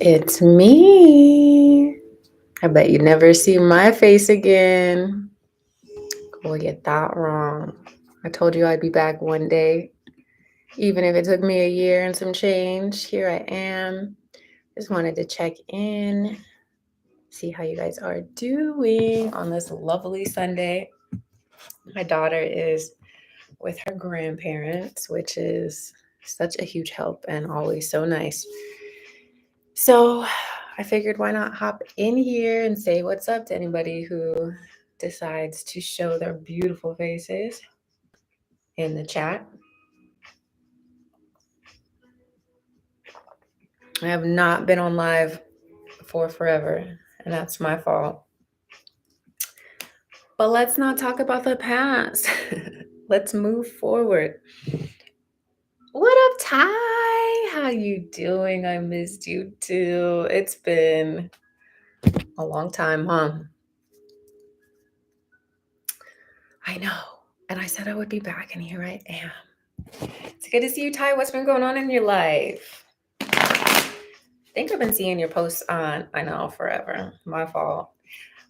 It's me. I bet you never see my face again. Well, you thought wrong. I told you I'd be back one day. Even if it took me a year and some change, here I am. Just wanted to check in, see how you guys are doing on this lovely Sunday. My daughter is with her grandparents, which is such a huge help and always so nice. So I figured why not hop in here and say what's up to anybody who decides to show their beautiful faces in the chat. I have not been on live for forever, and that's my fault. But let's not talk about the past. Let's move forward. What up, Ty? How you doing? I missed you too. It's been a long time, huh? I know. And I said I would be back, and here I am. It's good to see you, Ty. What's been going on in your life? I think I've been seeing your posts on, I know, forever. My fault.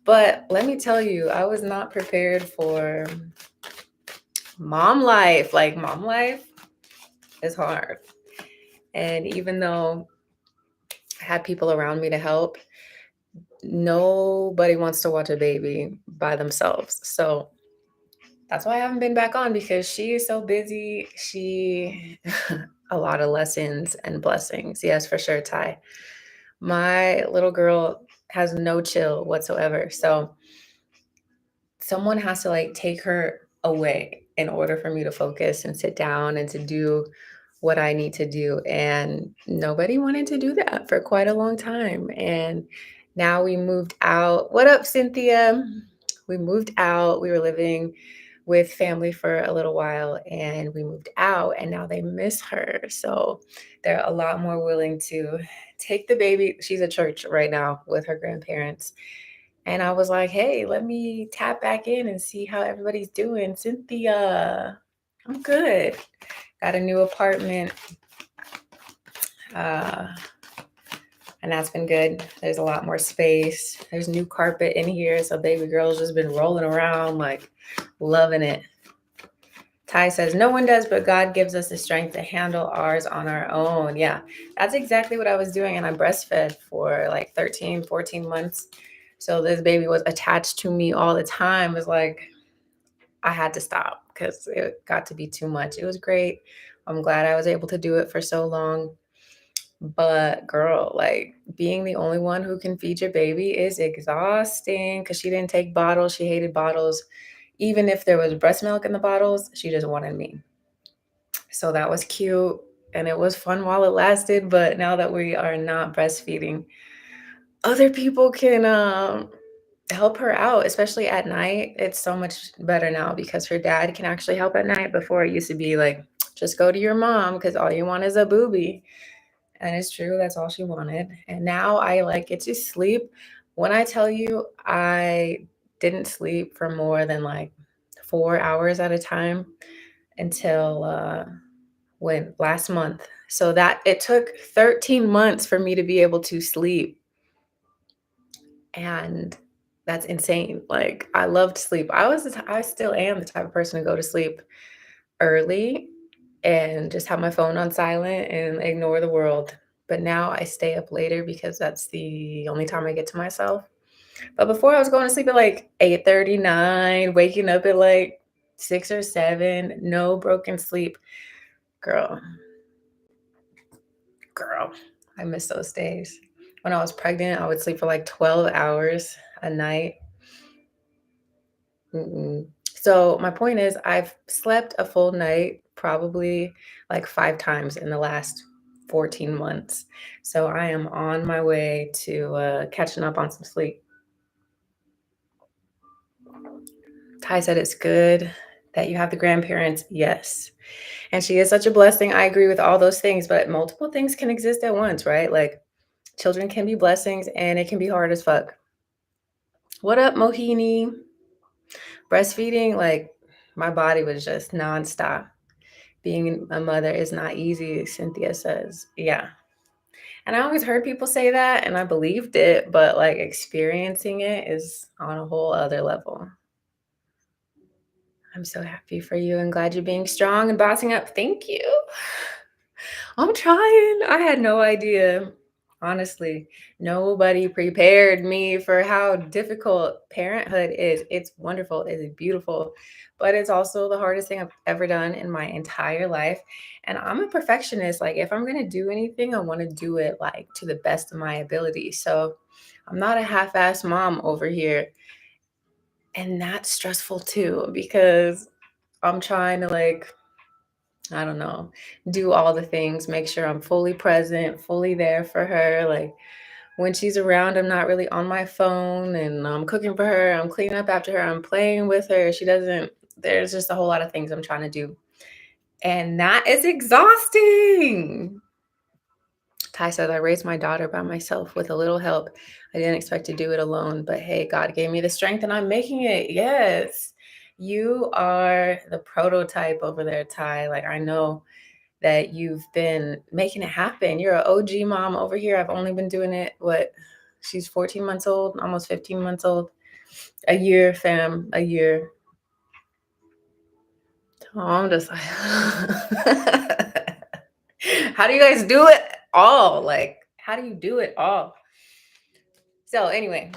But let me tell you, I was not prepared for mom life. Like, mom life is hard. And even though I had people around me to help, nobody wants to watch a baby by themselves. So that's why I haven't been back on, because she is so busy. She, a lot of lessons and blessings. Yes, for sure, Ty. My little girl has no chill whatsoever. So someone has to like take her away in order for me to focus and sit down and to do what I need to do. And nobody wanted to do that for quite a long time. And now we moved out. What up, Cynthia? We moved out. We were living with family for a little while and we moved out, and now they miss her. So they're a lot more willing to take the baby. She's at church right now with her grandparents. And I was like, hey, let me tap back in and see how everybody's doing. Cynthia, I'm good. Got a new apartment. Uh, and that's been good. There's a lot more space. There's new carpet in here. So baby girl's just been rolling around, like loving it. Ty says, no one does, but God gives us the strength to handle ours on our own. Yeah, that's exactly what I was doing. And I breastfed for like 13, 14 months. So this baby was attached to me all the time. It was like, I had to stop because it got to be too much. It was great. I'm glad I was able to do it for so long. But girl, like being the only one who can feed your baby is exhausting, because she didn't take bottles. She hated bottles. Even if there was breast milk in the bottles, she just wanted me. So that was cute and it was fun while it lasted. But now that we are not breastfeeding, other people can help her out, especially at night. It's so much better now because her dad can actually help at night. Before it used to be like, just go to your mom because all you want is a booby. And it's true, that's all she wanted. And now I like get to sleep. When I tell you I didn't sleep for more than like 4 hours at a time until when last month. So that it took 13 months for me to be able to sleep. And that's insane. Like I loved sleep. I still am the type of person to go to sleep early and just have my phone on silent and ignore the world. But now I stay up later because that's the only time I get to myself. But before I was going to sleep at like 8:39, waking up at like 6 or 7, no broken sleep. Girl, girl, I miss those days. When I was pregnant, I would sleep for like 12 hours a night. Mm-mm. So my point is, I've slept a full night probably like 5 times in the last 14 months. So I am on my way to catching up on some sleep. Ty said it's good that you have the grandparents. Yes. And she is such a blessing. I agree with all those things, but multiple things can exist at once, right? Like children can be blessings and it can be hard as fuck. What up, Mohini? Breastfeeding, like my body was just nonstop. Being a mother is not easy, Cynthia says. Yeah. And I always heard people say that and I believed it, but like experiencing it is on a whole other level. I'm so happy for you and glad you're being strong and bossing up. Thank you. I'm trying. I had no idea. Honestly, nobody prepared me for how difficult parenthood is. It's wonderful, it's beautiful, but it's also the hardest thing I've ever done in my entire life. And I'm a perfectionist. Like, if I'm going to do anything, I want to do it like to the best of my ability. So I'm not a half ass mom over here. And that's stressful too, because I'm trying to like I don't know, do all the things, make sure I'm fully present, fully there for her. Like when she's around, I'm not really on my phone and I'm cooking for her, I'm cleaning up after her, I'm playing with her. She doesn't, there's just a whole lot of things I'm trying to do. And that is exhausting. Ty says, I raised my daughter by myself with a little help. I didn't expect to do it alone, but hey, God gave me the strength and I'm making it. Yes. You are the prototype over there, Ty. Like, I know that you've been making it happen. You're an OG mom over here. I've only been doing it, what? She's 14 months old, almost 15 months old. A year, fam, a year. Oh, I'm just like, how do you guys do it all? Like, how do you do it all? So, anyway,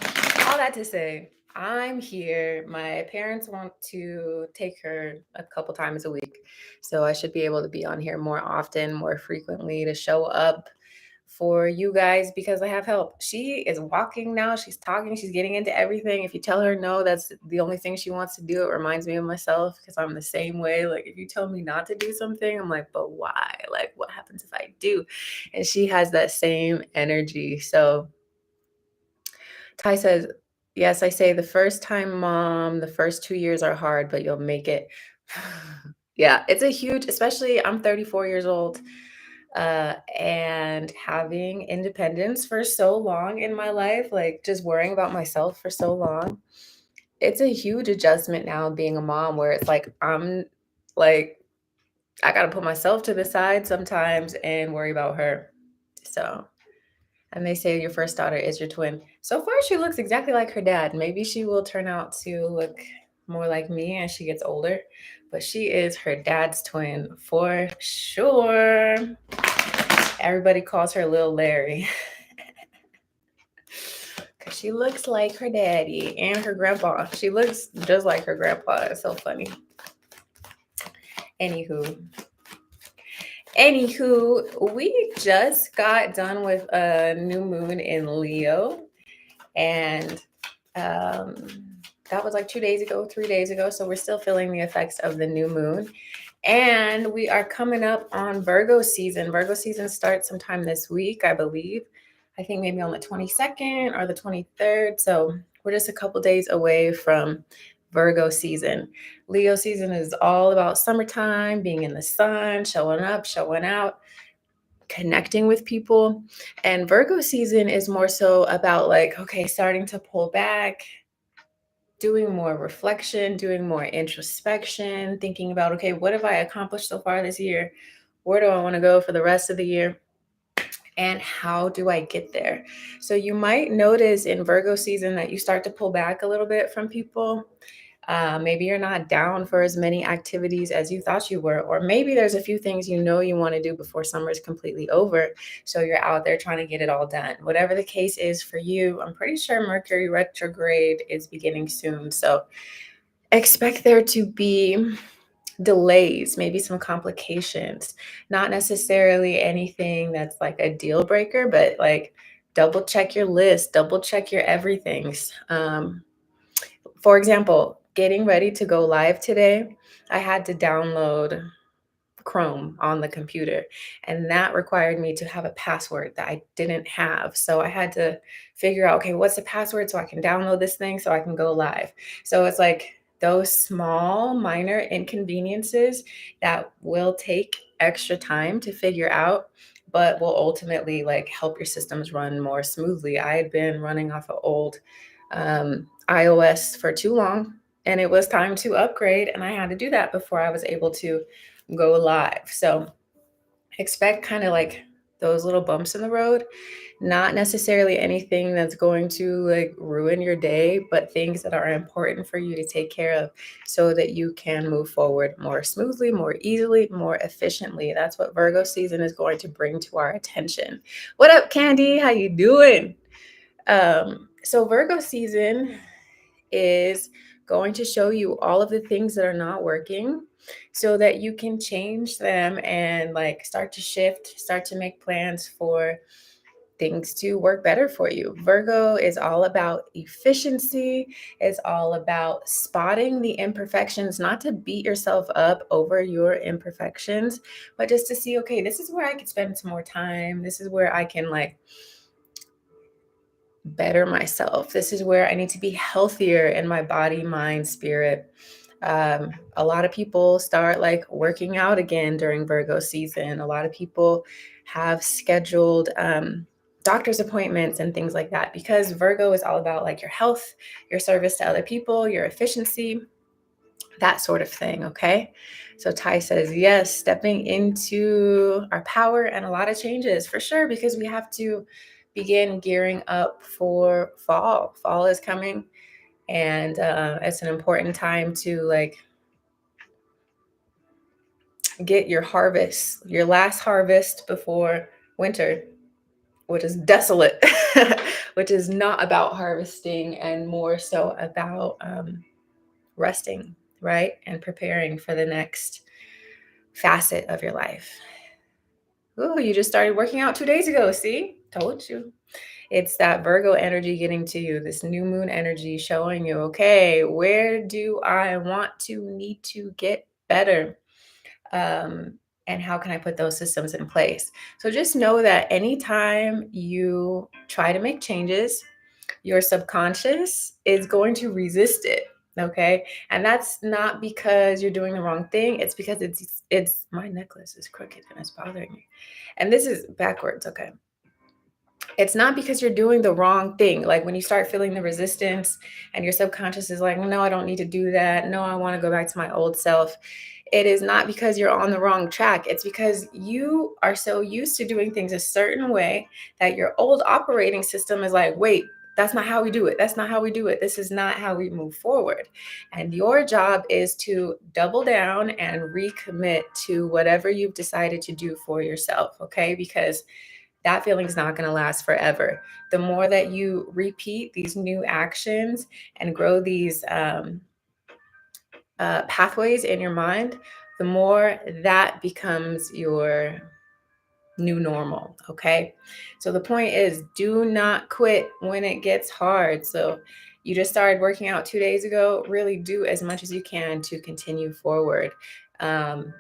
all that to say, I'm here. My parents want to take her a couple times a week. So, I should be able to be on here more often, more frequently to show up for you guys because I have help. She is walking now. She's talking. She's getting into everything. If you tell her no, that's the only thing she wants to do. It reminds me of myself because I'm the same way. Like, if you tell me not to do something, I'm like, but why? Like, what happens if I do? And she has that same energy. So, Ty says, yes, I say the first time mom, the first 2 years are hard, but you'll make it. Yeah, it's a huge, especially I'm 34 years old and having independence for so long in my life, like just worrying about myself for so long. It's a huge adjustment now being a mom where it's like, I'm like, I got to put myself to the side sometimes and worry about her. So and they say your first daughter is your twin. So far, she looks exactly like her dad. Maybe she will turn out to look more like me as she gets older, but she is her dad's twin for sure. Everybody calls her Lil Larry because she looks like her daddy and her grandpa. She looks just like her grandpa. It's so funny. Anywho, we just got done with a new moon in Leo, and um, that was like 2 days ago, 3 days ago. So we're still feeling the effects of the new moon. And we are coming up on Virgo season. Virgo season starts sometime this week, I believe. I think maybe on the 22nd or the 23rd. So we're just a couple days away from Virgo season. Leo season is all about summertime, being in the sun, showing up, showing out, connecting with people. And Virgo season is more so about like, okay, starting to pull back, doing more reflection, doing more introspection, thinking about, okay, what have I accomplished so far this year? Where do I want to go for the rest of the year? And how do I get there? So you might notice in Virgo season that you start to pull back a little bit from people. Maybe you're not down for as many activities as you thought you were, or maybe there's a few things you know you want to do before summer is completely over. So you're out there trying to get it all done. Whatever the case is for you, I'm pretty sure Mercury retrograde is beginning soon. So expect there to be delays, maybe some complications, not necessarily anything that's like a deal breaker, but like double check your list, double check your everythings. For example, getting ready to go live today, I had to download Chrome on the computer, and that required me to have a password that I didn't have. So I had to figure out, okay, what's the password so I can download this thing so I can go live. So it's like those small, minor inconveniences that will take extra time to figure out, but will ultimately like help your systems run more smoothly. I had been running off of old iOS for too long, and it was time to upgrade, and I had to do that before I was able to go live. So expect kind of like those little bumps in the road, not necessarily anything that's going to like ruin your day, but things that are important for you to take care of so that you can move forward more smoothly, more easily, more efficiently. That's what Virgo season is going to bring to our attention. What up, Candy? How you doing? So Virgo season is going to show you all of the things that are not working so that you can change them and like start to shift, start to make plans for things to work better for you. Virgo is all about efficiency, it's all about spotting the imperfections, not to beat yourself up over your imperfections, but just to see, okay, this is where I could spend some more time. This is where I can like better myself. This is where I need to be healthier in my body, mind, spirit. A lot of people start like working out again during Virgo season. A lot of people have scheduled doctor's appointments and things like that because Virgo is all about like your health, your service to other people, your efficiency, that sort of thing. Okay. So Ty says, yes, stepping into our power and a lot of changes for sure, because we have to begin gearing up for fall. Fall is coming, and it's an important time to like get your harvest, your last harvest before winter, which is desolate, which is not about harvesting and more so about resting, right? And preparing for the next facet of your life. Oh, you just started working out 2 days ago. See, told you. It's that Virgo energy getting to you, this new moon energy showing you, okay, where do I want to need to get better? And how can I put those systems in place? So just know that anytime you try to make changes, your subconscious is going to resist it. Okay. And that's not because you're doing the wrong thing. It's because it's my necklace is crooked and it's bothering me. And this is backwards. Okay. It's not because you're doing the wrong thing. Like when you start feeling the resistance and your subconscious is like, no, I don't need to do that. No, I want to go back to my old self. It is not because you're on the wrong track. It's because you are so used to doing things a certain way that your old operating system is like, wait, that's not how we do it. That's not how we do it. This is not how we move forward. And your job is to double down and recommit to whatever you've decided to do for yourself. Okay. Because that feeling is not going to last forever. The more that you repeat these new actions and grow these pathways in your mind, the more that becomes your new normal. Okay. So the point is, do not quit when it gets hard. So you just started working out 2 days ago. Really do as much as you can to continue forward. We're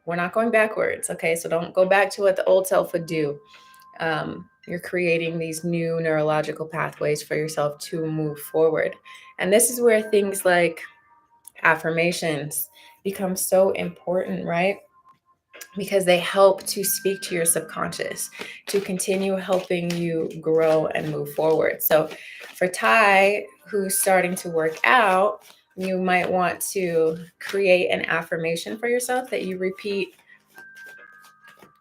not going backwards. Okay. So don't go back to what the old self would do. You're creating these new neurological pathways for yourself to move forward. And this is where things like affirmations become so important, right? Because they help to speak to your subconscious to continue helping you grow and move forward. So for Ty, who's starting to work out, you might want to create an affirmation for yourself that you repeat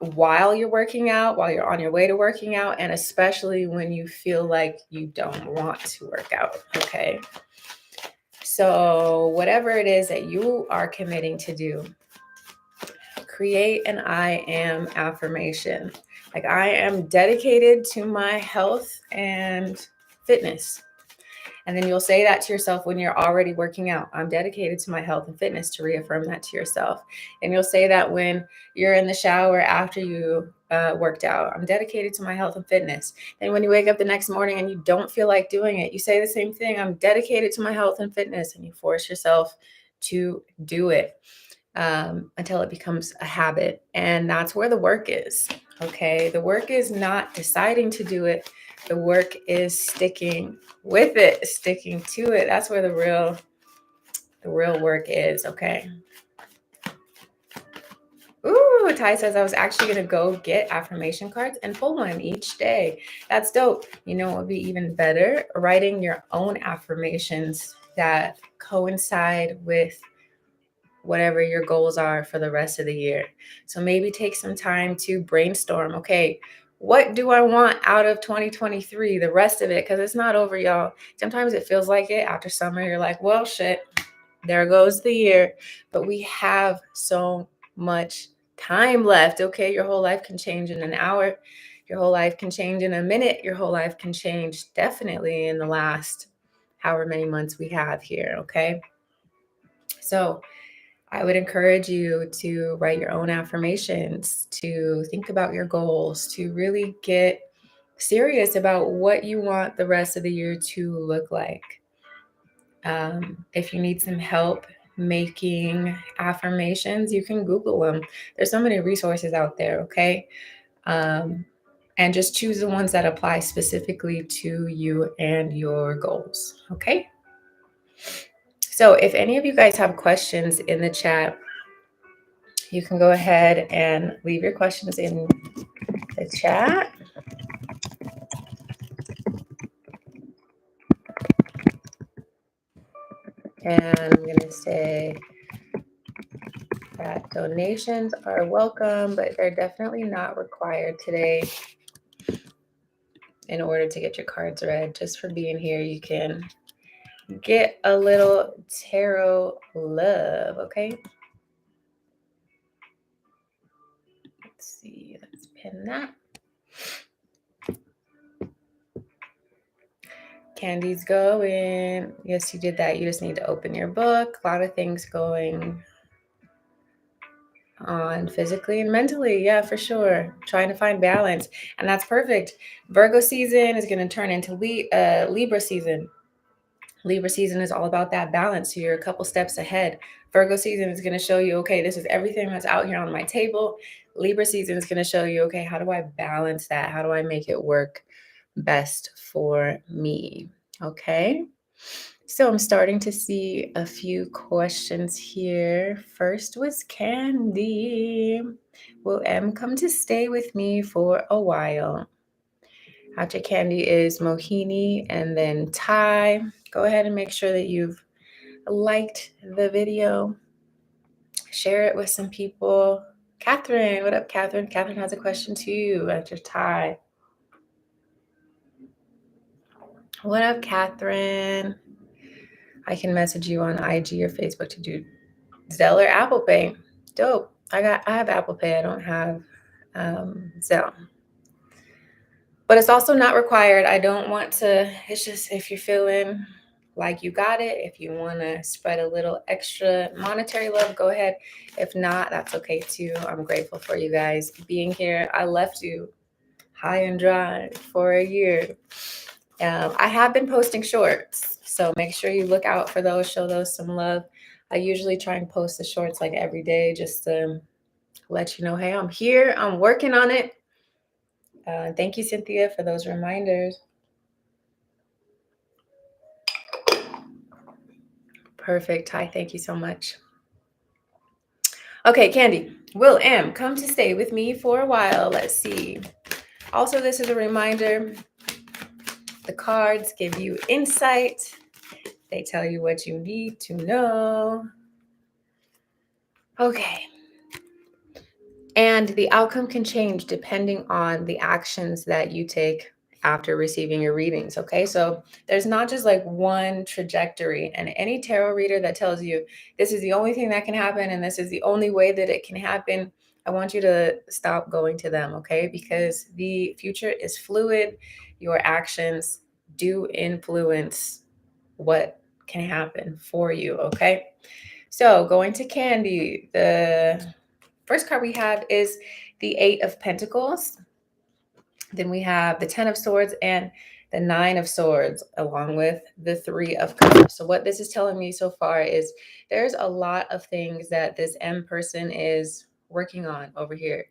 while you're working out, while you're on your way to working out, and especially when you feel like you don't want to work out. Okay. So, whatever it is that you are committing to do, create an I am affirmation. Like, I am dedicated to my health and fitness. And then you'll say that to yourself when you're already working out. I'm dedicated to my health and fitness, to reaffirm that to yourself. And you'll say that when you're in the shower after you worked out. I'm dedicated to my health and fitness. And when you wake up the next morning and you don't feel like doing it, you say the same thing. I'm dedicated to my health and fitness. And you force yourself to do it until it becomes a habit. And that's where the work is. Okay. The work is not deciding to do it. The work is sticking with it, sticking to it. That's where the real work is. Okay. Ooh, Ty says I was actually going to go get affirmation cards and pull one each day. That's dope. You know what would be even better? Writing your own affirmations that coincide with whatever your goals are for the rest of the year. So maybe take some time to brainstorm. Okay, What do I want out of 2023, the rest of it? Because it's not over, y'all. Sometimes it feels like it after summer. You're like, well, shit, there goes the year. But we have so much time left. Okay, your whole life can change in an hour. Your whole life can change in a minute. Your whole life can change definitely in the last however many months we have here. Okay. So I would encourage you to write your own affirmations, to think about your goals, to really get serious about what you want the rest of the year to look like. If you need some help making affirmations, you can Google them. There's so many resources out there, okay? And just choose the ones that apply specifically to you and your goals, okay? So if any of you guys have questions in the chat, you can go ahead and leave your questions in the chat. And I'm going to say that donations are welcome, but they're definitely not required today in order to get your cards read. Just for being here, you can get a little tarot love, okay? Let's see, let's pin that. Candy's going. Yes, you did that. You just need to open your book. A lot of things going on physically and mentally. Yeah, for sure. Trying to find balance. And that's perfect. Virgo season is going to turn into Libra season. Libra season is all about that balance. So you're a couple steps ahead. Virgo season is going to show you, okay, this is everything that's out here on my table. Libra season is going to show you, okay, how do I balance that? How do I make it work best for me? Okay. So I'm starting to see a few questions here. First was Candy. Will M come to stay with me for a while? After Candy is Mohini and then Ty. Go ahead and make sure that you've liked the video. Share it with some people. Catherine, what up, Catherine? Catherine has a question too after Ty. What up, Catherine? I can message you on IG or Facebook to do Zelle or Apple Pay. Dope. I have Apple Pay. I don't have Zelle. But it's also not required. I don't want to, it's just if you're feeling like you got it, if you want to spread a little extra monetary love, go ahead. If not, that's okay too. I'm grateful for you guys being here. I left you high and dry for a year. I have been posting shorts, so make sure you look out for those, show those some love. I usually try and post the shorts like every day just to let you know, hey, I'm here, I'm working on it. Thank you, Cynthia, for those reminders. Perfect. Hi, thank you so much. Okay, Candy, Will M, come to stay with me for a while. Let's see. Also, this is a reminder. The cards give you insight. They tell you what you need to know. Okay. And the outcome can change depending on the actions that you take after receiving your readings. Okay. So there's not just like one trajectory, and any tarot reader that tells you this is the only thing that can happen and this is the only way that it can happen, I want you to stop going to them. Okay. Because the future is fluid. Your actions do influence what can happen for you. Okay. So going to Candy, the first card we have is the Eight of Pentacles. Then we have the 10 of Swords and the 9 of Swords, along with the 3 of Cups. So what this is telling me so far is there's a lot of things that this M person is working on over here.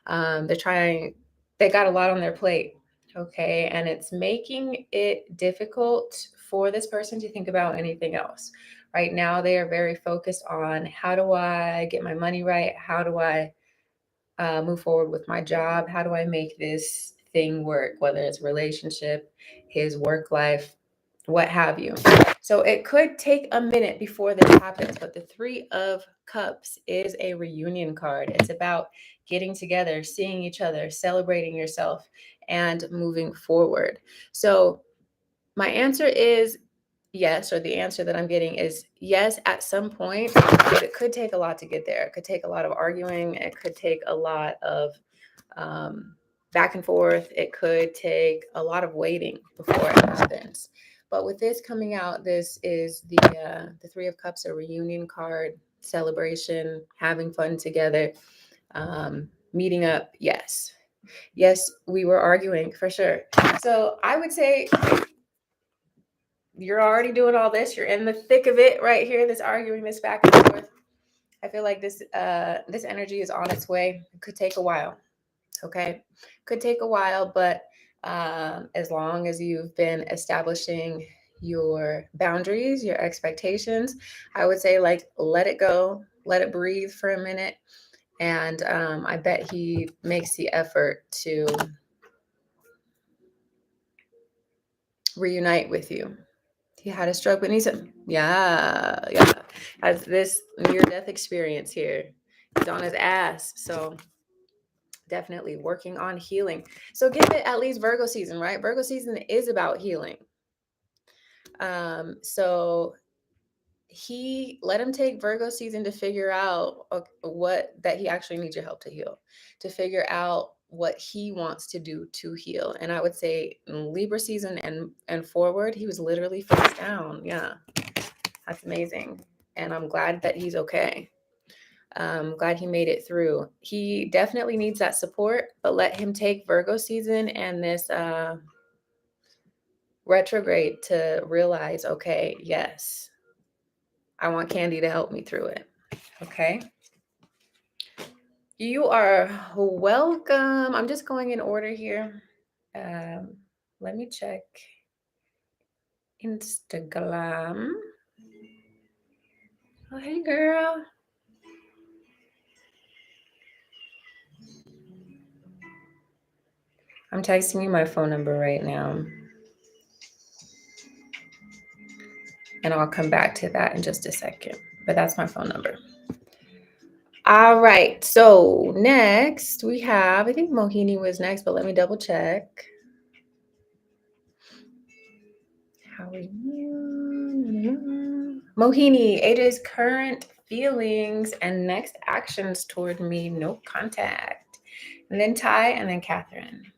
They got a lot on their plate, okay? And it's making it difficult for this person to think about anything else. Right now, they are very focused on how do I get my money right? How do I move forward with my job? How do I make this thing work? Whether it's relationship, his work life, what have you. So it could take a minute before this happens, but the Three of Cups is a reunion card. It's about getting together, seeing each other, celebrating yourself, and moving forward. So my answer is yes, or the answer that I'm getting is yes at some point, but it could take a lot to get there. It could take a lot of arguing. It could take a lot of um, back and forth. It could take a lot of waiting before it happens. But with this coming out, this is the Three of Cups, a reunion card, celebration, having fun together, meeting up. Yes, yes, we were arguing for sure. So I would say you're already doing all this. You're in the thick of it right here. This arguing, this back and forth. I feel like this energy is on its way. It could take a while. Okay, could take a while, but as long as you've been establishing your boundaries, your expectations, I would say like let it go, let it breathe for a minute, and I bet he makes the effort to reunite with you. He had a stroke, but he said, yeah, has this near-death experience here. He's on his ass, so definitely working on healing. So give it at least Virgo season, right? Virgo season is about healing. So he let him take Virgo season to figure out what that he actually needs your help to heal, to figure out what he wants to do to heal. And I would say Libra season and forward, he was literally face down. Yeah, that's amazing. And I'm glad that he's okay. Glad he made it through. He definitely needs that support, but let him take Virgo season and this retrograde to realize, okay, yes, I want Candy to help me through it. Okay. You are welcome. I'm just going in order here. Let me check Instagram. Oh, hey, girl. I'm texting you my phone number right now. And I'll come back to that in just a second. But that's my phone number. All right. So next we have, I think Mohini was next, but let me double check. How are you? Mohini, AJ's current feelings and next actions toward me, no contact. And then Ty, and then Catherine.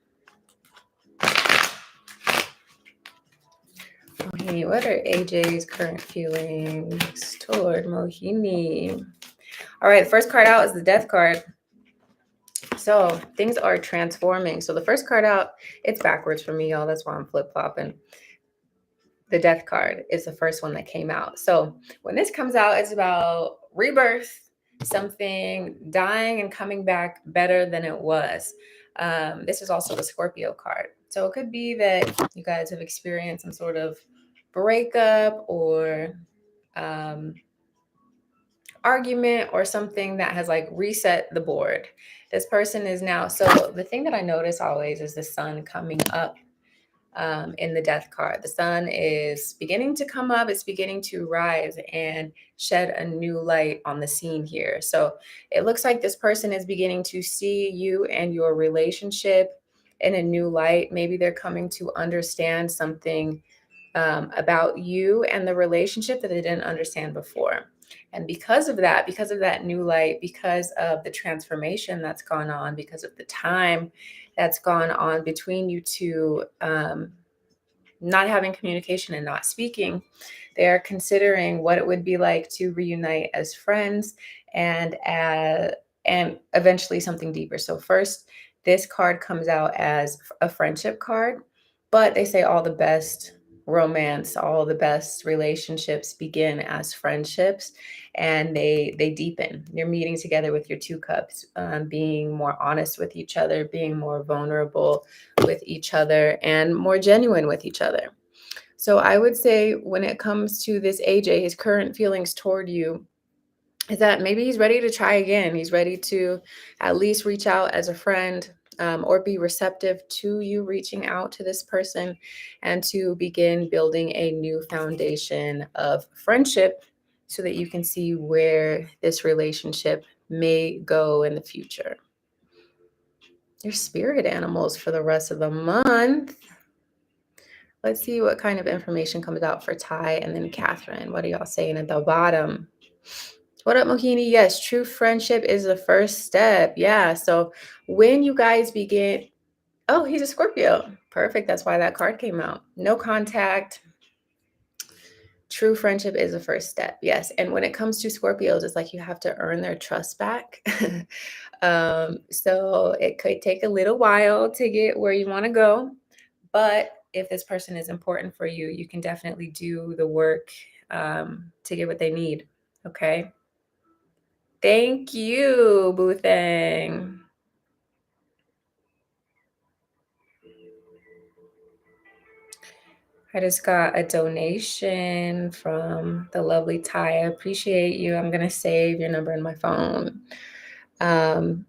Mohini, what are AJ's current feelings toward Mohini? All right, the first card out is the Death card. So things are transforming. So the first card out, it's backwards for me, y'all. That's why I'm flip-flopping. The Death card is the first one that came out. So when this comes out, it's about rebirth, something dying and coming back better than it was. This is also the Scorpio card. So it could be that you guys have experienced some sort of breakup or argument or something that has like reset the board. This person is now, so the thing that I notice always is the sun coming up in the Death card. The sun is beginning to come up, it's beginning to rise and shed a new light on the scene here. So it looks like this person is beginning to see you and your relationship in a new light. Maybe they're coming to understand something about you and the relationship that they didn't understand before. And because of that new light, because of the transformation that's gone on, because of the time that's gone on between you two, not having communication and not speaking, they're considering what it would be like to reunite as friends and eventually something deeper. So first, this card comes out as a friendship card, but they say all the best romance, all the best relationships begin as friendships, and they deepen. You're meeting together with your two cups, being more honest with each other, being more vulnerable with each other, and more genuine with each other. So I would say when it comes to this AJ, his current feelings toward you is that maybe he's ready to try again. He's ready to at least reach out as a friend, or be receptive to you reaching out to this person and to begin building a new foundation of friendship so that you can see where this relationship may go in the future. Your spirit animals for the rest of the month. Let's see what kind of information comes out for Ty and then Catherine. What are y'all saying at the bottom? What up, Mohini? Yes, true friendship is the first step. Yeah. So when you guys begin, oh, he's a Scorpio. Perfect. That's why that card came out. No contact. True friendship is the first step. Yes. And when it comes to Scorpios, it's like you have to earn their trust back. So it could take a little while to get where you want to go. But if this person is important for you, you can definitely do the work to get what they need. Okay. Thank you, Boothang. I just got a donation from the lovely Ty. I appreciate you. I'm going to save your number in my phone. Thank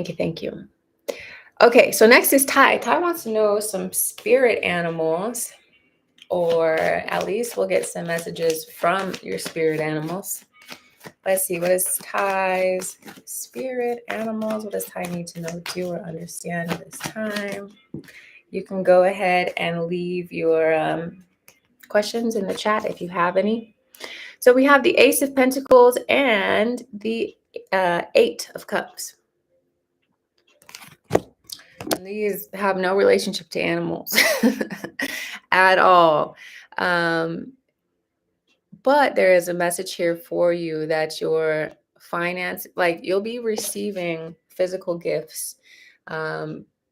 you. Thank you. Okay, so next is Ty. Ty wants to know some spirit animals, or at least we'll get some messages from your spirit animals. Let's see, what is Ty's spirit animals? What does Ty need to know, do, or understand at this time? You can go ahead and leave your questions in the chat if you have any. So we have the Ace of Pentacles and the Eight of Cups. And these have no relationship to animals at all. But there is a message here for you that your finance, like you'll be receiving physical gifts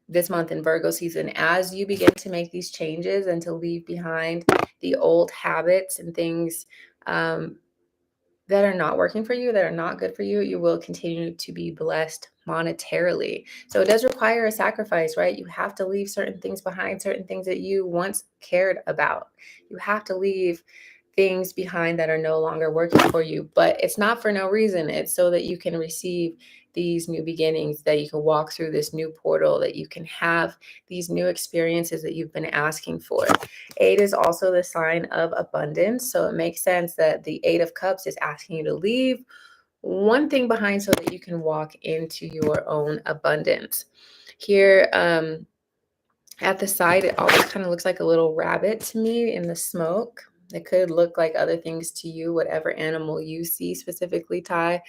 this month in Virgo season as you begin to make these changes and to leave behind the old habits and things that are not working for you, that are not good for you. You will continue to be blessed monetarily. So it does require a sacrifice, right? You have to leave certain things behind, certain things that you once cared about. You have to leave things behind that are no longer working for you, but it's not for no reason. It's so that you can receive these new beginnings, that you can walk through this new portal, that you can have these new experiences that you've been asking for. 8 is also the sign of abundance. So it makes sense that the 8 of Cups is asking you to leave one thing behind so that you can walk into your own abundance. Here, at the side, it always kind of looks like a little rabbit to me in the smoke. It could look like other things to you, whatever animal you see specifically, Ty,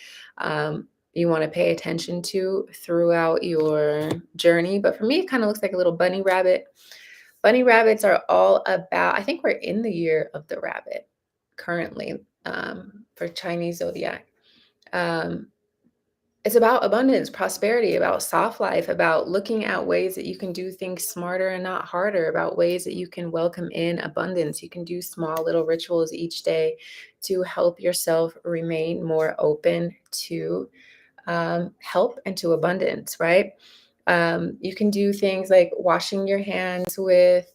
you want to pay attention to throughout your journey. But for me, it kind of looks like a little bunny rabbit. Bunny rabbits are all about, I think we're in the year of the rabbit currently for Chinese zodiac. It's about abundance, prosperity, about soft life, about looking at ways that you can do things smarter and not harder, about ways that you can welcome in abundance. You can do small little rituals each day to help yourself remain more open to help and to abundance, right? You can do things like washing your hands with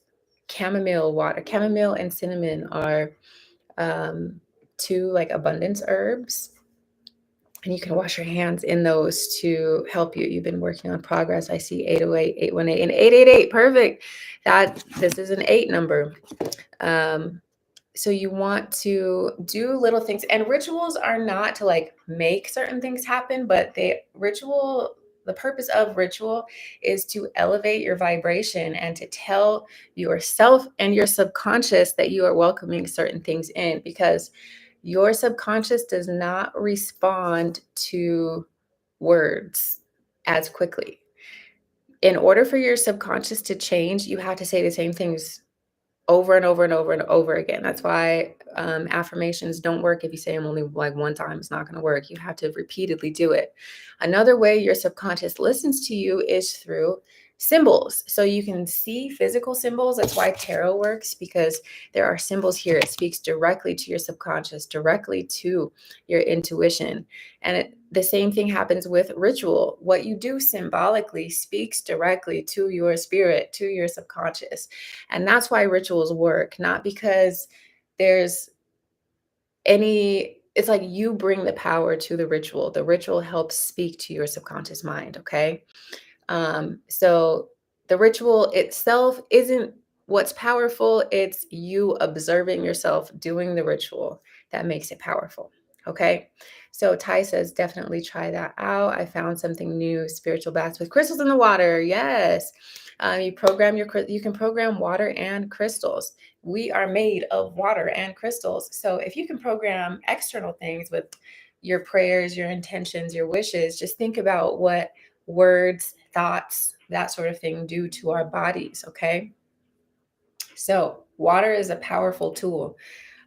chamomile water. Chamomile and cinnamon are two like abundance herbs. And you can wash your hands in those to help you. You've been working on progress. I see 808, 818, and 888. Perfect. This is an 8 number. So you want to do little things. And rituals are not to like make certain things happen, but the purpose of ritual is to elevate your vibration and to tell yourself and your subconscious that you are welcoming certain things in, because your subconscious does not respond to words as quickly. In order for your subconscious to change, you have to say the same things over and over and over and over again. That's why affirmations don't work if you say them only like one time. It's not going to work. You have to repeatedly do it. Another way your subconscious listens to you is through symbols. So you can see physical symbols. That's why tarot works, because there are symbols here. It speaks directly to your subconscious, directly to your intuition. And the same thing happens with ritual. What you do symbolically speaks directly to your spirit, to your subconscious. And that's why rituals work, not because there's any it's like you bring the power to the ritual. The ritual helps speak to your subconscious mind, okay? So the ritual itself isn't what's powerful, it's you observing yourself doing the ritual that makes it powerful. Okay. So Ty says, definitely try that out. I found something new, spiritual baths with crystals in the water. Yes. You can program water and crystals. We are made of water and crystals. So if you can program external things with your prayers, your intentions, your wishes, just think about what words, thoughts, that sort of thing do to our bodies. Okay. So, water is a powerful tool.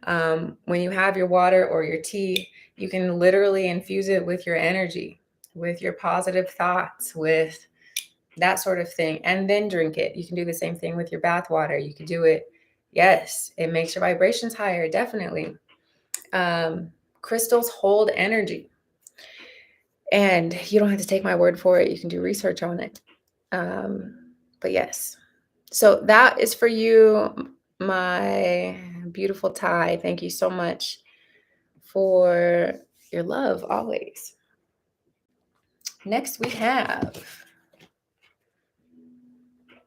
When you have your water or your tea, you can literally infuse it with your energy, with your positive thoughts, with that sort of thing, and then drink it. You can do the same thing with your bath water. You can do it. Yes, it makes your vibrations higher, definitely. Crystals hold energy. And you don't have to take my word for it. You can do research on it. But yes. So that is for you, my beautiful Ty. Thank you so much for your love always. Next, we have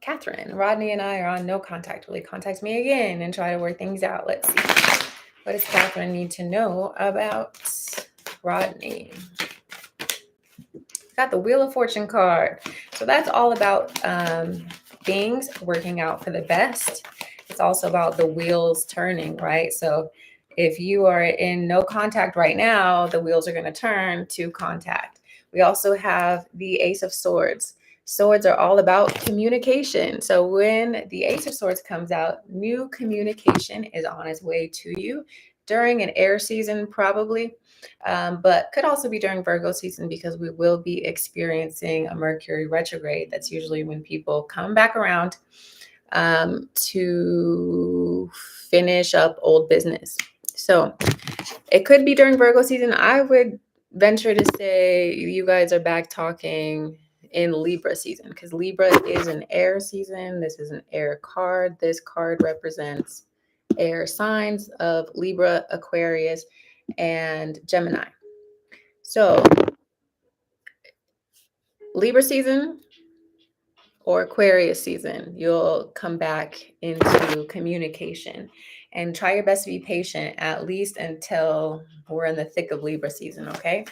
Catherine. Rodney and I are on no contact. Will he contact me again and try to work things out? Let's see. What does Catherine need to know about Rodney? Got the Wheel of Fortune card. So that's all about things working out for the best. It's also about the wheels turning, right? So if you are in no contact right now, the wheels are going to turn to contact. We also have the Ace of Swords. Swords are all about communication. So when the Ace of Swords comes out, new communication is on its way to you during an air season, probably. But could also be during Virgo season because we will be experiencing a Mercury retrograde. That's usually when people come back around to finish up old business. So it could be during Virgo season. I would venture to say you guys are back talking in Libra season because Libra is an air season. This is an air card. This card represents air signs of Libra, Aquarius, and Gemini. So Libra season or Aquarius season, you'll come back into communication and try your best to be patient, at least until we're in the thick of Libra season, okay?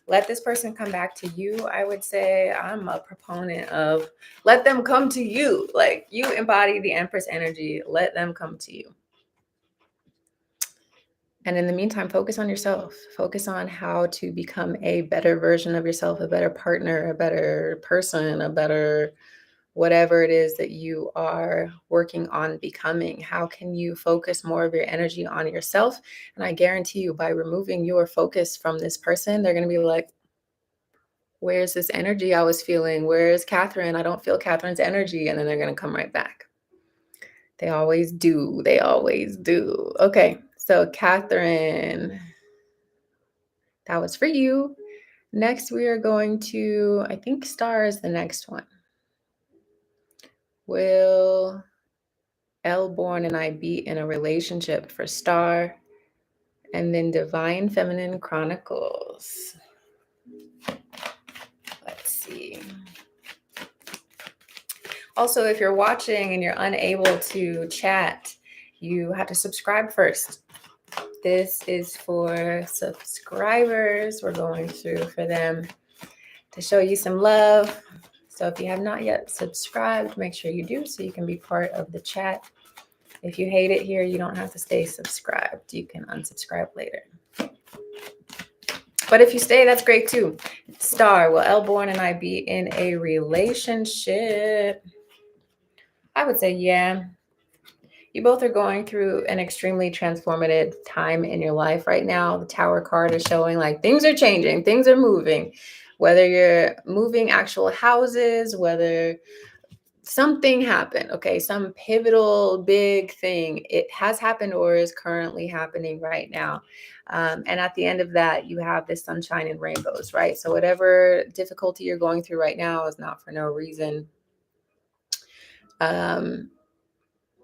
Let this person come back to you. I would say I'm a proponent of let them come to you. Like you embody the Empress energy, let them come to you. And in the meantime, focus on yourself. Focus on how to become a better version of yourself, a better partner, a better person, a better whatever it is that you are working on becoming. How can you focus more of your energy on yourself? And I guarantee you, by removing your focus from this person, they're going to be like, where's this energy I was feeling? Where's Catherine? I don't feel Catherine's energy. And then they're going to come right back. They always do. They always do. Okay. So, Catherine, that was for you. Next, we are going to, I think Star is the next one. Will Elborn and I be in a relationship for Star? And then Divine Feminine Chronicles. Let's see. Also, if you're watching and you're unable to chat, you have to subscribe first. This is for subscribers. We're going through for them to show you some love. So if you have not yet subscribed, make sure you do so you can be part of the chat. If you hate it here, you don't have to stay subscribed. You can unsubscribe later. But if you stay, that's great too. Star, will Elborn and I be in a relationship? I would say, yeah. You both are going through an extremely transformative time in your life right now. The Tower card is showing like things are changing, things are moving. Whether you're moving actual houses, whether something happened, okay, some pivotal big thing, it has happened or is currently happening right now. And at the end of that, you have this sunshine and rainbows, right? So whatever difficulty you're going through right now is not for no reason.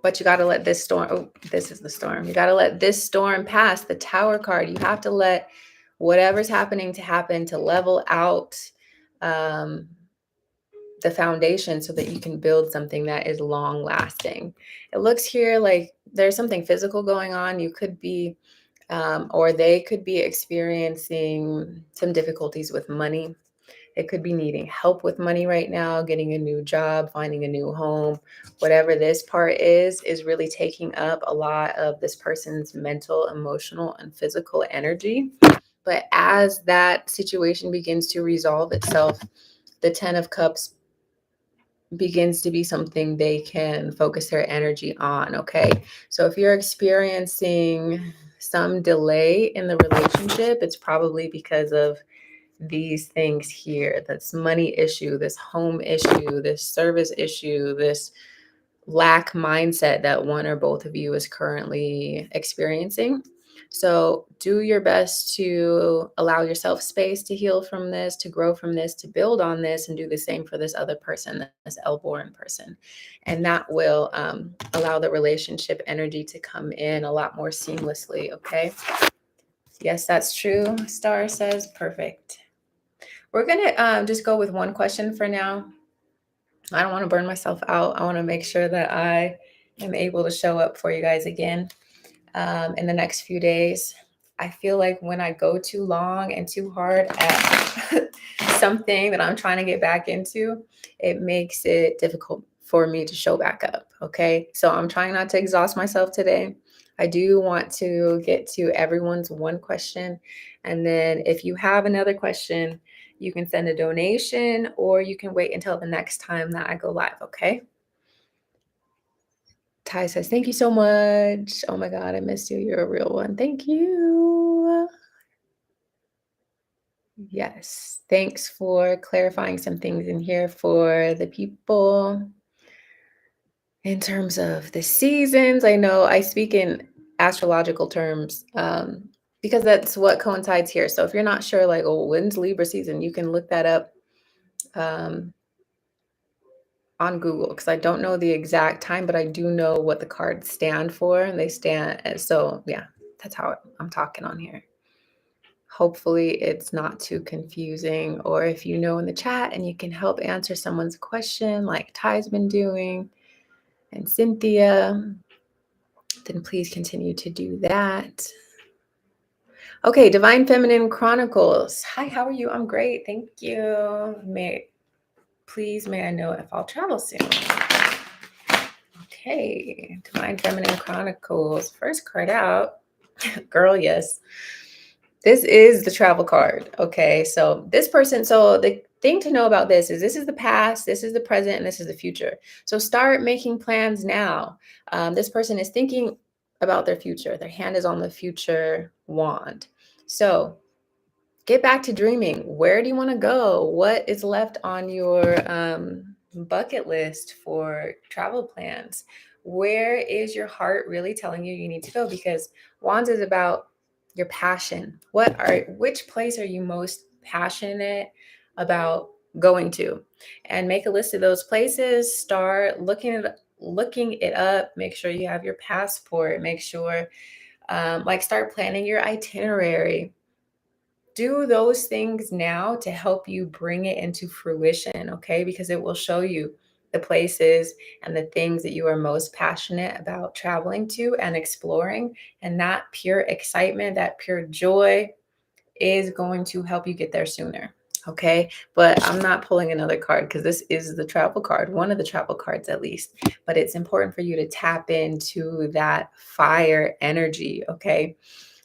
But you got to let this storm, oh, this is the storm. You got to let this storm pass, the Tower card. You have to let whatever's happening to happen to level out um, the foundation so that you can build something that is long lasting. It looks here like there's something physical going on. You could be, or they could be experiencing some difficulties with money. It could be needing help with money right now, getting a new job, finding a new home. Whatever this part is really taking up a lot of this person's mental, emotional, and physical energy. But as that situation begins to resolve itself, the 10 of Cups begins to be something they can focus their energy on. Okay. So if you're experiencing some delay in the relationship, it's probably because of these things here, this money issue, this home issue, this service issue, this lack mindset that one or both of you is currently experiencing. So do your best to allow yourself space to heal from this, to grow from this, to build on this, and do the same for this other person, this L-born person. And that will allow the relationship energy to come in a lot more seamlessly, okay? Yes, that's true, Star says. Perfect. We're going to just go with one question for now. I don't want to burn myself out. I want to make sure that I am able to show up for you guys again in the next few days. I feel like when I go too long and too hard at something that I'm trying to get back into, it makes it difficult for me to show back up. Okay. So I'm trying not to exhaust myself today. I do want to get to everyone's one question. And then if you have another question, you can send a donation or you can wait until the next time that I go live. Okay. Ty says, thank you so much. Oh my God, I missed you. You're a real one. Thank you. Yes. Thanks for clarifying some things in here for the people. In terms of the seasons, I know I speak in astrological terms because that's what coincides here. So if you're not sure, like, oh, when's Libra season, you can look that up on Google because I don't know the exact time, but I do know what the cards stand for. And they stand, so yeah, that's how I'm talking on here. Hopefully it's not too confusing, or if you know in the chat and you can help answer someone's question like Ty's been doing and Cynthia, then please continue to do that. Okay, Divine Feminine Chronicles. Hi, how are you? I'm great. Thank you. May I know if I'll travel soon? Okay, Divine Feminine Chronicles. First card out. Girl, yes. This is the travel card. Okay, so this person, so the thing to know about this is the past, this is the present, and this is the future. So start making plans now. This person is thinking about their future. Their hand is on the future wand. So get back to dreaming. Where do you want to go? What is left on your bucket list for travel plans? Where is your heart really telling you need to go? Because Wands is about your passion. Which place are you most passionate about going to? And make a list of those places. Start looking it up. Make sure you have your passport. Make sure start planning your itinerary. Do those things now to help you bring it into fruition, okay? Because it will show you the places and the things that you are most passionate about traveling to and exploring. And that pure excitement, that pure joy is going to help you get there sooner, okay? But I'm not pulling another card because this is the travel card, one of the travel cards at least. But it's important for you to tap into that fire energy, okay?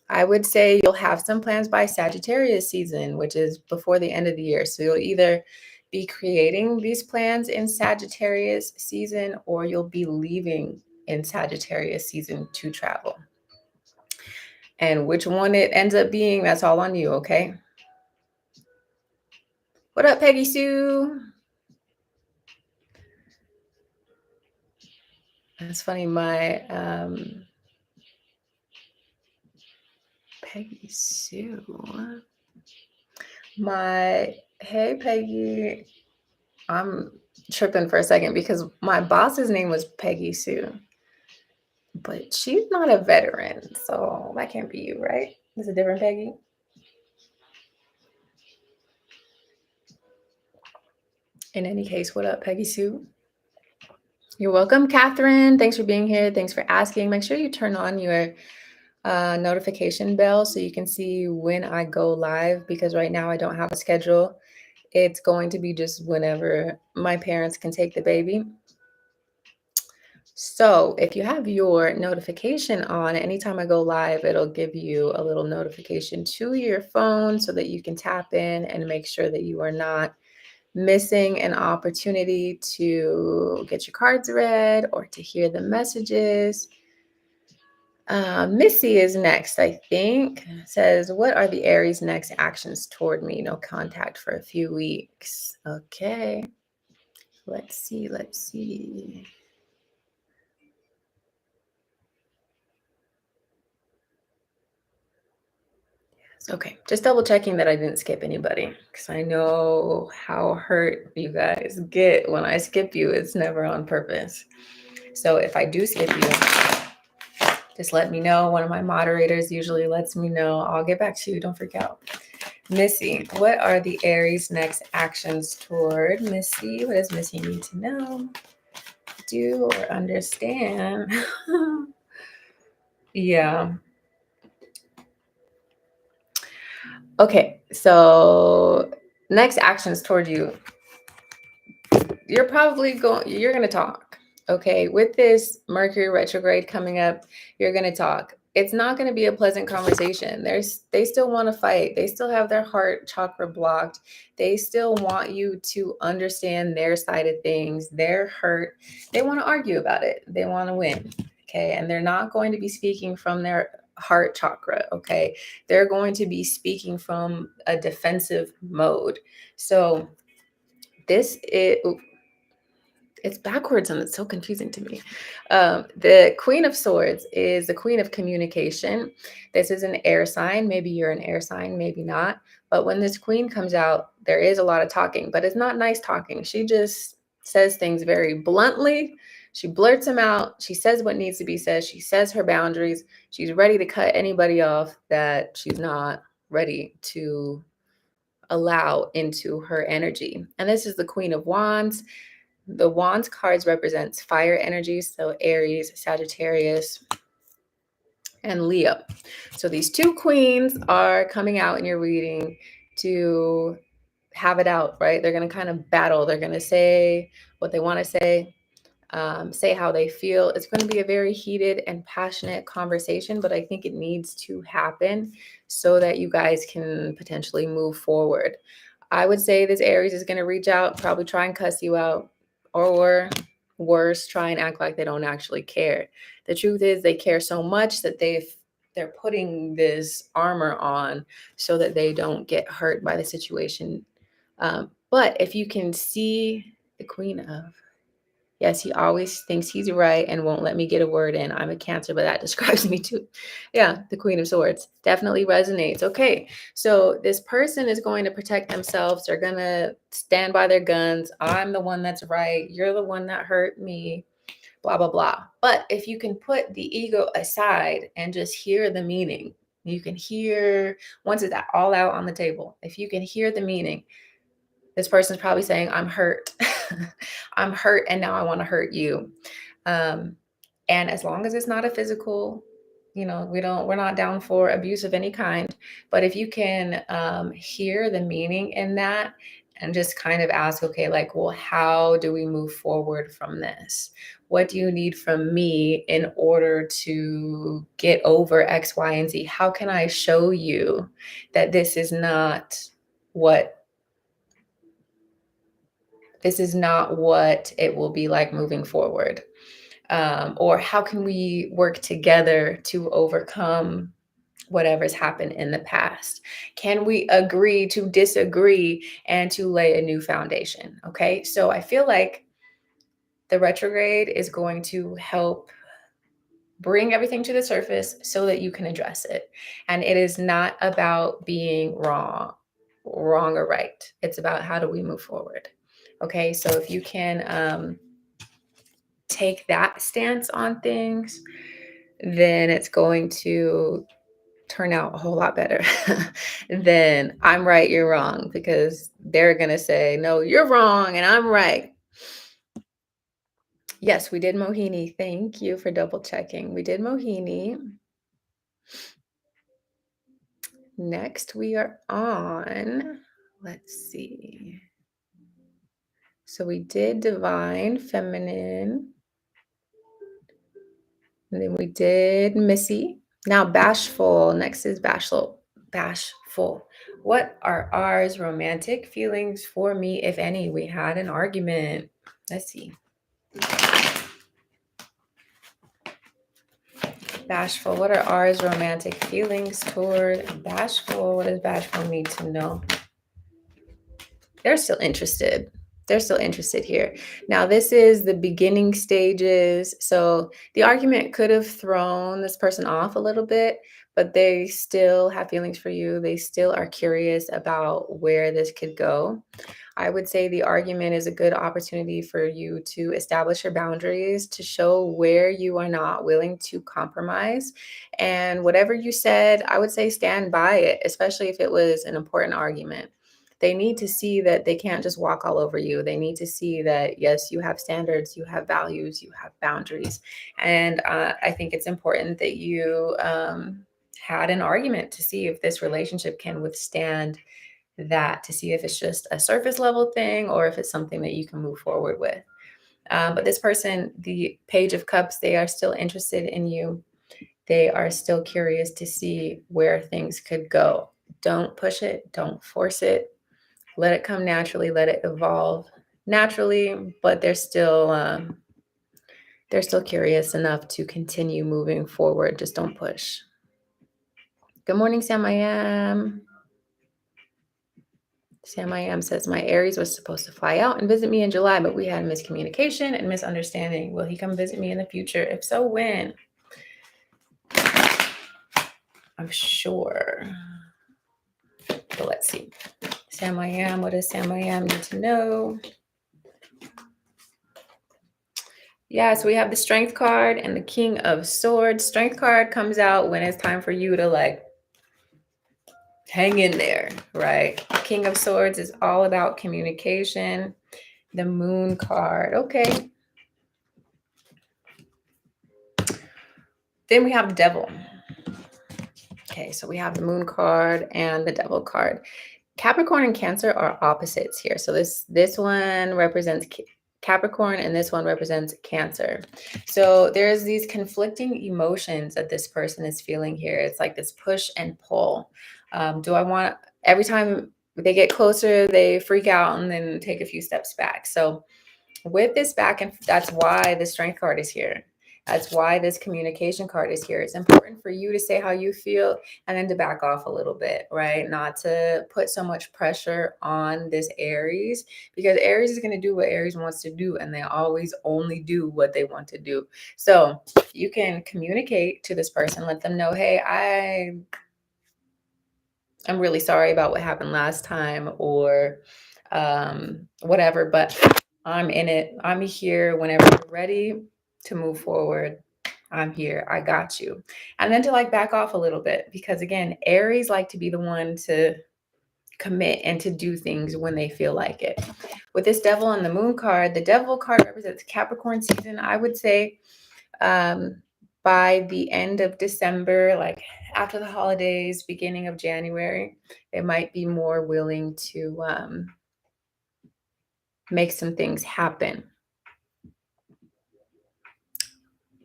I would say you'll have some plans by Sagittarius season, which is before the end of the year. So you'll either be creating these plans in Sagittarius season or you'll be leaving in Sagittarius season to travel. And which one it ends up being, that's all on you, okay? What up, Peggy Sue? That's funny. My Peggy Sue. Hey, Peggy. I'm tripping for a second because my boss's name was Peggy Sue. but she's not a veteran, so that can't be you, right? It's a different Peggy. In any case, what up, Peggy Sue? You're welcome, Catherine. Thanks for being here. Thanks for asking. Make sure you turn on your notification bell so you can see when I go live, because right now I don't have a schedule. It's going to be just whenever my parents can take the baby. So if you have your notification on, anytime I go live, it'll give you a little notification to your phone so that you can tap in and make sure that you are not missing an opportunity to get your cards read or to hear the messages. Missy is next, I think. Says, what are the Aries' next actions toward me? No contact for a few weeks. Okay. Let's see. Okay, just double checking that I didn't skip anybody, because I know how hurt you guys get when I skip you. It's never on purpose. So if I do skip you, just let me know. One of my moderators usually lets me know. I'll get back to you. Don't freak out. Missy, what are the Aries' next actions toward Missy? What does Missy need to know, do, or understand? Yeah. Okay, so next actions toward you. You're going to talk. Okay, with this Mercury retrograde coming up, you're going to talk. It's not going to be a pleasant conversation. They still want to fight. They still have their heart chakra blocked. They still want you to understand their side of things. They're hurt. They want to argue about it. They want to win. Okay, and they're not going to be speaking from their heart chakra. Okay, they're going to be speaking from a defensive mode. So this is, it's backwards and it's so confusing to me. The Queen of Swords is the Queen of communication. This is an air sign. Maybe you're an air sign, maybe not. But when this queen comes out, there is a lot of talking, but it's not nice talking. She just says things very bluntly. She blurts them out. She says what needs to be said. She says her boundaries. She's ready to cut anybody off that she's not ready to allow into her energy. And this is the Queen of Wands. The Wands cards represents fire energies, so Aries, Sagittarius, and Leo. So these two queens are coming out in your reading to have it out, right? They're going to kind of battle. They're going to say what they want to say how they feel. It's going to be a very heated and passionate conversation, but I think it needs to happen so that you guys can potentially move forward. I would say this Aries is going to reach out, probably try and cuss you out, or worse, try and act like they don't actually care. The truth is they care so much that they're putting this armor on so that they don't get hurt by the situation. But if you can see the Queen of, yes, he always thinks he's right and won't let me get a word in. I'm a Cancer, but that describes me too. Yeah, the Queen of Swords definitely resonates. Okay, so this person is going to protect themselves. They're going to stand by their guns. I'm the one that's right. You're the one that hurt me, blah, blah, blah. But if you can put the ego aside and just hear the meaning, you can hear, once it's all out on the table, if you can hear the meaning, this person's probably saying, I'm hurt. I'm hurt and now I want to hurt you. And as long as it's not a physical, we're not down for abuse of any kind. But if you can hear the meaning in that and just kind of ask, okay, like, well, how do we move forward from this? What do you need from me in order to get over X, Y, and Z? How can I show you that this is not what it will be like moving forward? Or how can we work together to overcome whatever's happened in the past? Can we agree to disagree and to lay a new foundation? Okay, so I feel like the retrograde is going to help bring everything to the surface so that you can address it. And it is not about being wrong or right. It's about how do we move forward. Okay, so if you can take that stance on things, then it's going to turn out a whole lot better than I'm right, you're wrong, because they're going to say, no, you're wrong and I'm right. Yes, we did Mohini. Thank you for double checking. We did Mohini. Next, we are on, let's see. So we did divine, feminine, and then we did Missy. Now bashful. Next is bashful. Bashful. What are ours romantic feelings for me, if any? We had an argument. Let's see. Bashful. What are ours romantic feelings toward bashful? What does bashful need to know? They're still interested. They're still interested here. Now, this is the beginning stages. So the argument could have thrown this person off a little bit, but they still have feelings for you. They still are curious about where this could go. I would say the argument is a good opportunity for you to establish your boundaries, to show where you are not willing to compromise. And whatever you said, I would say stand by it, especially if it was an important argument. They need to see that they can't just walk all over you. They need to see that, yes, you have standards, you have values, you have boundaries. And I think it's important that you had an argument to see if this relationship can withstand that, to see if it's just a surface level thing or if it's something that you can move forward with. But this person, the Page of Cups, they are still interested in you. They are still curious to see where things could go. Don't push it. Don't force it. Let it come naturally. Let it evolve naturally. But they're still curious enough to continue moving forward. Just don't push. Good morning, Sam I Am. Sam I Am says, my Aries was supposed to fly out and visit me in July, but we had miscommunication and misunderstanding. Will he come visit me in the future? If so, when? I'm sure. But let's see. Sam I Am, what does Sam I Am need to know? Yeah, so we have the Strength card and the King of Swords. Strength card comes out when it's time for you to like hang in there, right? King of Swords is all about communication. The Moon card, okay. Then we have the Devil. Okay, so we have the Moon card and the Devil card. Capricorn and Cancer are opposites here. So this one represents Capricorn and this one represents Cancer. So there's these conflicting emotions that this person is feeling here. It's like this push and pull. Every time they get closer, they freak out and then take a few steps back. So with this back, and that's why the Strength card is here. That's why this communication card is here. It's important for you to say how you feel and then to back off a little bit, right? Not to put so much pressure on this Aries, because Aries is going to do what Aries wants to do, and they always only do what they want to do. So you can communicate to this person, let them know, hey, I'm really sorry about what happened last time, or whatever, but I'm in it. I'm here whenever you're ready to move forward. I'm here. I got you. And then to like back off a little bit, because again, Aries like to be the one to commit and to do things when they feel like it. With this Devil and the Moon card, the Devil card represents Capricorn season. I would say by the end of December, like after the holidays, beginning of January, they might be more willing to make some things happen.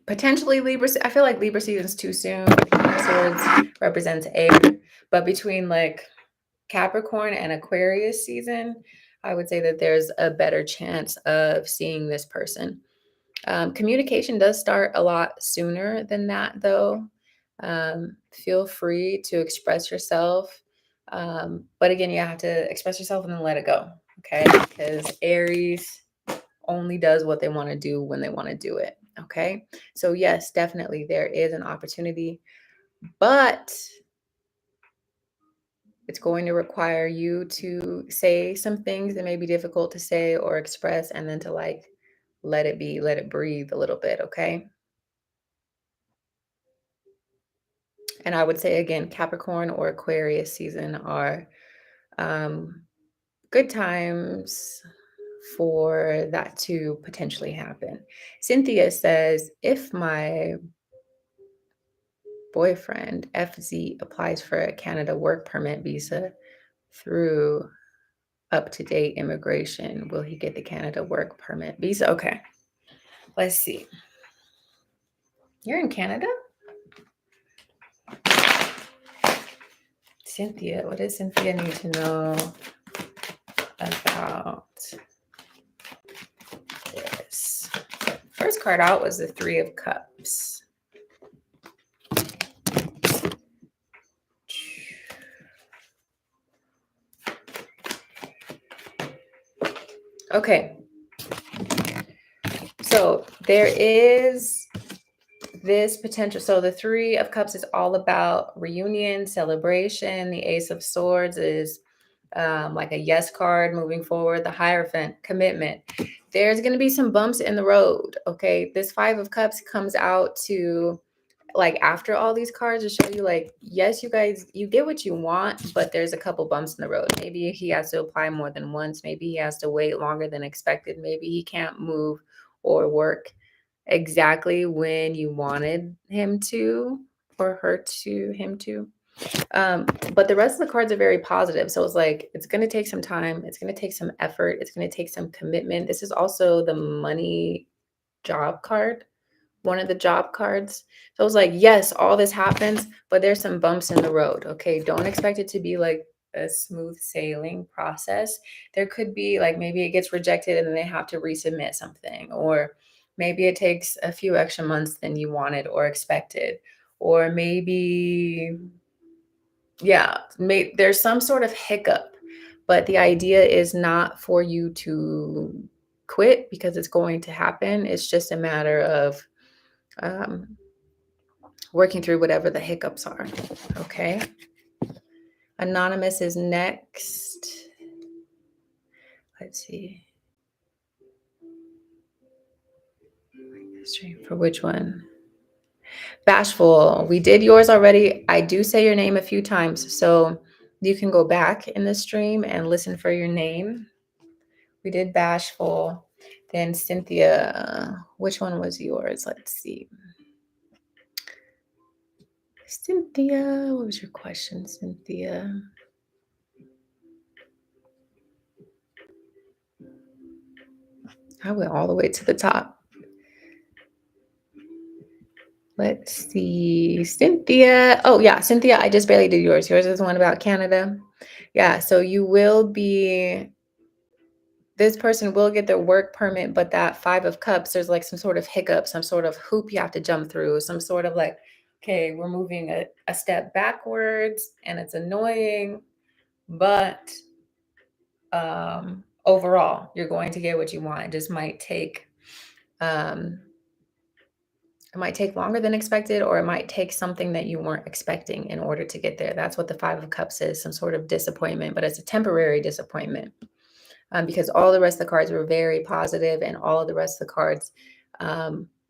Potentially Libra. I feel like Libra season's too soon. The King of Swords represents air, but between like Capricorn and Aquarius season, I would say that there's a better chance of seeing this person. Communication does start a lot sooner than that, though. Feel free to express yourself. But again, you have to express yourself and then let it go, okay? Because Aries only does what they want to do when they want to do it, okay? So yes, definitely there is an opportunity, but it's going to require you to say some things that may be difficult to say or express, and then to like let it be, let it breathe a little bit, okay? And I would say again, Capricorn or Aquarius season are good times for that to potentially happen. Cynthia says, if my boyfriend FZ applies for a Canada work permit visa through up-to-date immigration, will he get the Canada work permit visa? Okay, let's see. You're in Canada? Cynthia, what does Cynthia need to know about this? First card out was the Three of Cups. Okay. So there is this potential. So the Three of Cups is all about reunion, celebration. The Ace of Swords is like a yes card moving forward. The Hierophant, commitment. There's going to be some bumps in the road. Okay. This Five of Cups comes out to like after all these cards to show you like, yes, you guys, you get what you want, but there's a couple bumps in the road. Maybe he has to apply more than once. Maybe he has to wait longer than expected. Maybe he can't move or work exactly when you wanted him to or him to. But the rest of the cards are very positive. So it's like, it's going to take some time. It's going to take some effort. It's going to take some commitment. This is also the money job card, one of the job cards. So it's like, yes, all this happens, but there's some bumps in the road. Okay. Don't expect it to be like a smooth sailing process. There could be like, maybe it gets rejected and then they have to resubmit something, or maybe it takes a few extra months than you wanted or expected, or maybe, yeah, there's some sort of hiccup, but the idea is not for you to quit because it's going to happen. It's just a matter of working through whatever the hiccups are. Okay. Anonymous is next. Let's see. For which one? Bashful. We did yours already. I do say your name a few times, so you can go back in the stream and listen for your name. We did Bashful. Then Cynthia. Which one was yours? Let's see. Cynthia, what was your question, Cynthia? I went all the way to the top. Let's see. Cynthia. Oh, yeah. Cynthia, I just barely did yours. Yours is the one about Canada. Yeah. So you will be, this person will get their work permit, but that Five of Cups, there's like some sort of hiccup, some sort of hoop you have to jump through, some sort of like, okay, we're moving a step backwards and it's annoying, but overall, you're going to get what you want. It just might take, it might take longer than expected, or it might take something that you weren't expecting in order to get there. That's what the Five of Cups is, some sort of disappointment, but it's a temporary disappointment because all the rest of the cards were very positive, and all of the rest of the cards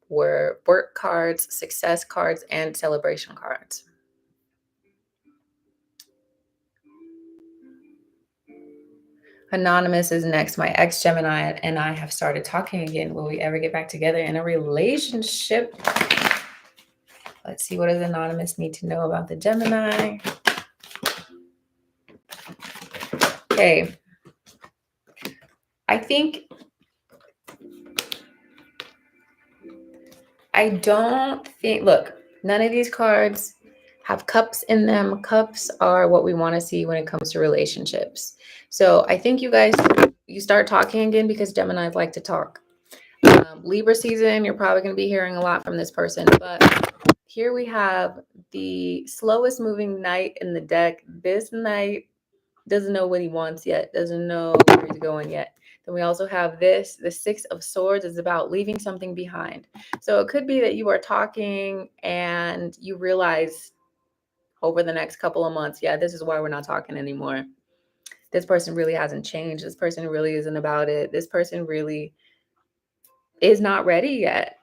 were work cards, success cards, and celebration cards. Anonymous is next. My ex Gemini and I have started talking again. Will we ever get back together in a relationship? Let's see, what does Anonymous need to know about the Gemini? Okay. I don't think, look, none of these cards have cups in them. Cups are what we want to see when it comes to relationships. So I think you start talking again because Geminis like to talk. Libra season, you're probably going to be hearing a lot from this person, but here we have the slowest moving knight in the deck. This knight doesn't know what he wants yet, doesn't know where he's going yet. Then we also have this, the Six of Swords is about leaving something behind. So it could be that you are talking and you realize over the next couple of months, yeah, this is why we're not talking anymore. This person really hasn't changed. This person really isn't about it. This person really is not ready yet.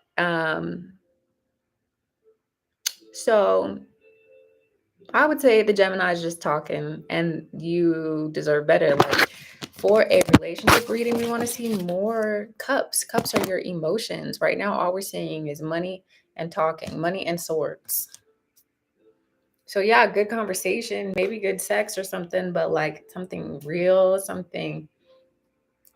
So I would say the Gemini is just talking and you deserve better. Like for a relationship reading, we want to see more cups. Cups are your emotions. Right now, all we're seeing is money and talking, money and swords. So yeah, good conversation, maybe good sex or something, but like something real, something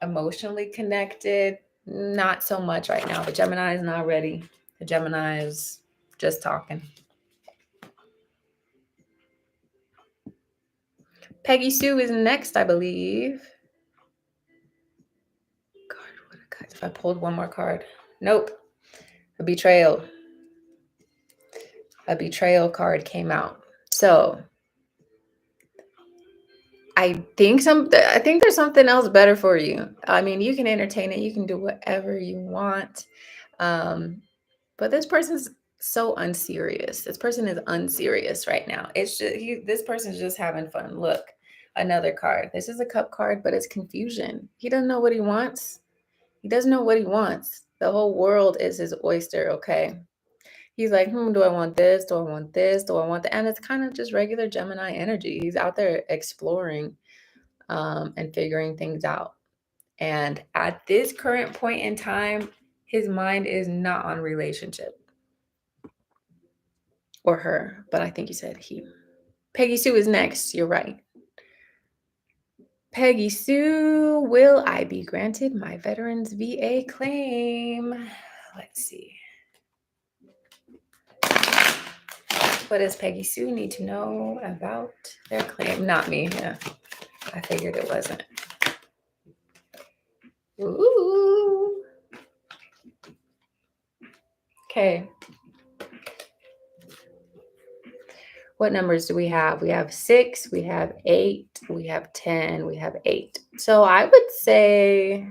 emotionally connected, not so much right now. The Gemini is not ready. The Gemini is just talking. Peggy Sue is next, I believe. God, what a cut. If I pulled one more card. Nope. A betrayal. A betrayal card came out. So I think there's something else better for you. I mean, you can entertain it, you can do whatever you want. But this person's so unserious. This person is unserious right now. It's just this person's just having fun. Look, another card. This is a cup card, but it's confusion. He doesn't know what he wants. He doesn't know what he wants. The whole world is his oyster, okay? He's like, do I want this? Do I want this? Do I want that? And it's kind of just regular Gemini energy. He's out there exploring and figuring things out. And at this current point in time, his mind is not on relationship or her, but I think you said he. Peggy Sue is next. You're right. Peggy Sue, will I be granted my veterans VA claim? Let's see. What does Peggy Sue need to know about their claim? Not me. Yeah, I figured it wasn't. Ooh. Okay. What numbers do we have? We have 6, we have 8, we have 10, we have 8. So I would say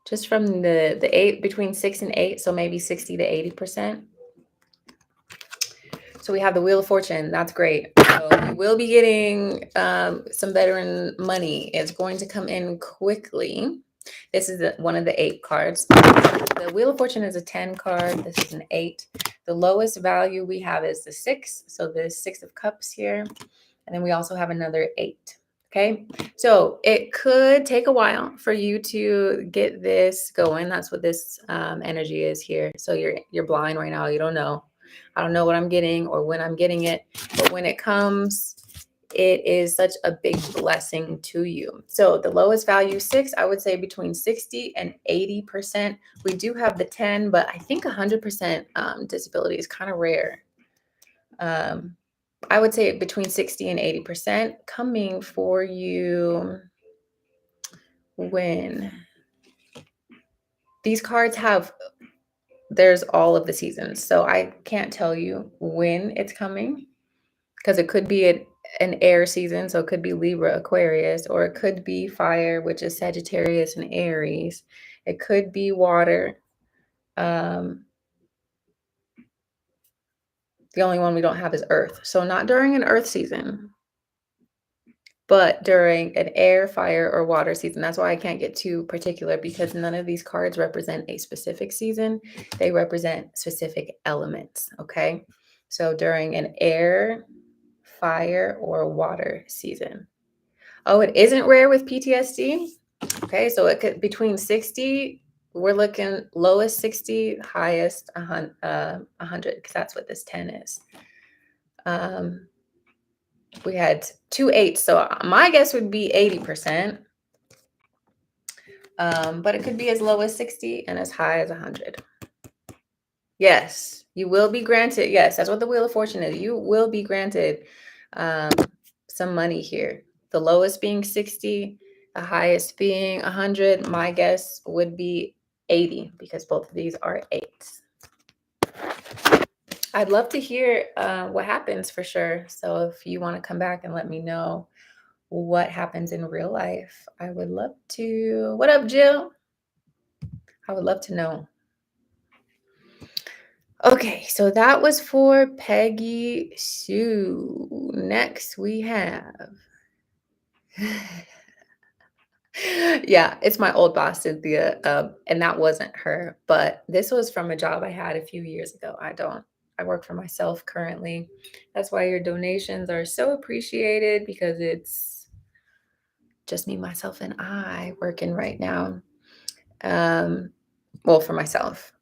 just from the 8, between 6 and 8, so maybe 60 to 80%. So we have the Wheel of Fortune. That's great. So you will be getting some veteran money. It's going to come in quickly. This is one of the 8 cards. The Wheel of Fortune is a 10 card. This is an 8. The lowest value we have is the 6. So the 6 of Cups here. And then we also have another 8. Okay, so it could take a while for you to get this going. That's what this energy is here. So you're blind right now. You don't know. I don't know what I'm getting or when I'm getting it. But when it comes, it is such a big blessing to you. So the lowest value 6, I would say between 60 and 80%. We do have the 10, but I think 100% disability is kind of rare. I would say between 60 and 80% coming for you when these cards have, there's all of the seasons. So I can't tell you when it's coming because it could be an air season. So it could be Libra, Aquarius, or it could be fire, which is Sagittarius and Aries. It could be water. The only one we don't have is earth. So not during an earth season, but during an air, fire, or water season. That's why I can't get too particular because none of these cards represent a specific season. They represent specific elements, okay? So during an air, fire, or water season. Oh, it isn't rare with PTSD? Okay, so it could between 60, we're looking lowest 60, highest 100, because that's what this 10 is. We had 2 8s, so my guess would be 80%. But it could be as low as 60 and as high as 100. Yes, you will be granted. Yes, that's what the Wheel of Fortune is. You will be granted some money here. The lowest being 60, the highest being 100. My guess would be 80 because both of these are 8s. I'd love to hear what happens for sure. So if you want to come back and let me know what happens in real life, I would love to. What up, Jill? I would love to know. Okay, so that was for Peggy Sue. Next, we have Yeah, it's my old boss, Cynthia, and that wasn't her, but this was from a job I had a few years ago. I work for myself currently. That's why your donations are so appreciated because it's just me, myself, and I working right now. Um, well, for myself.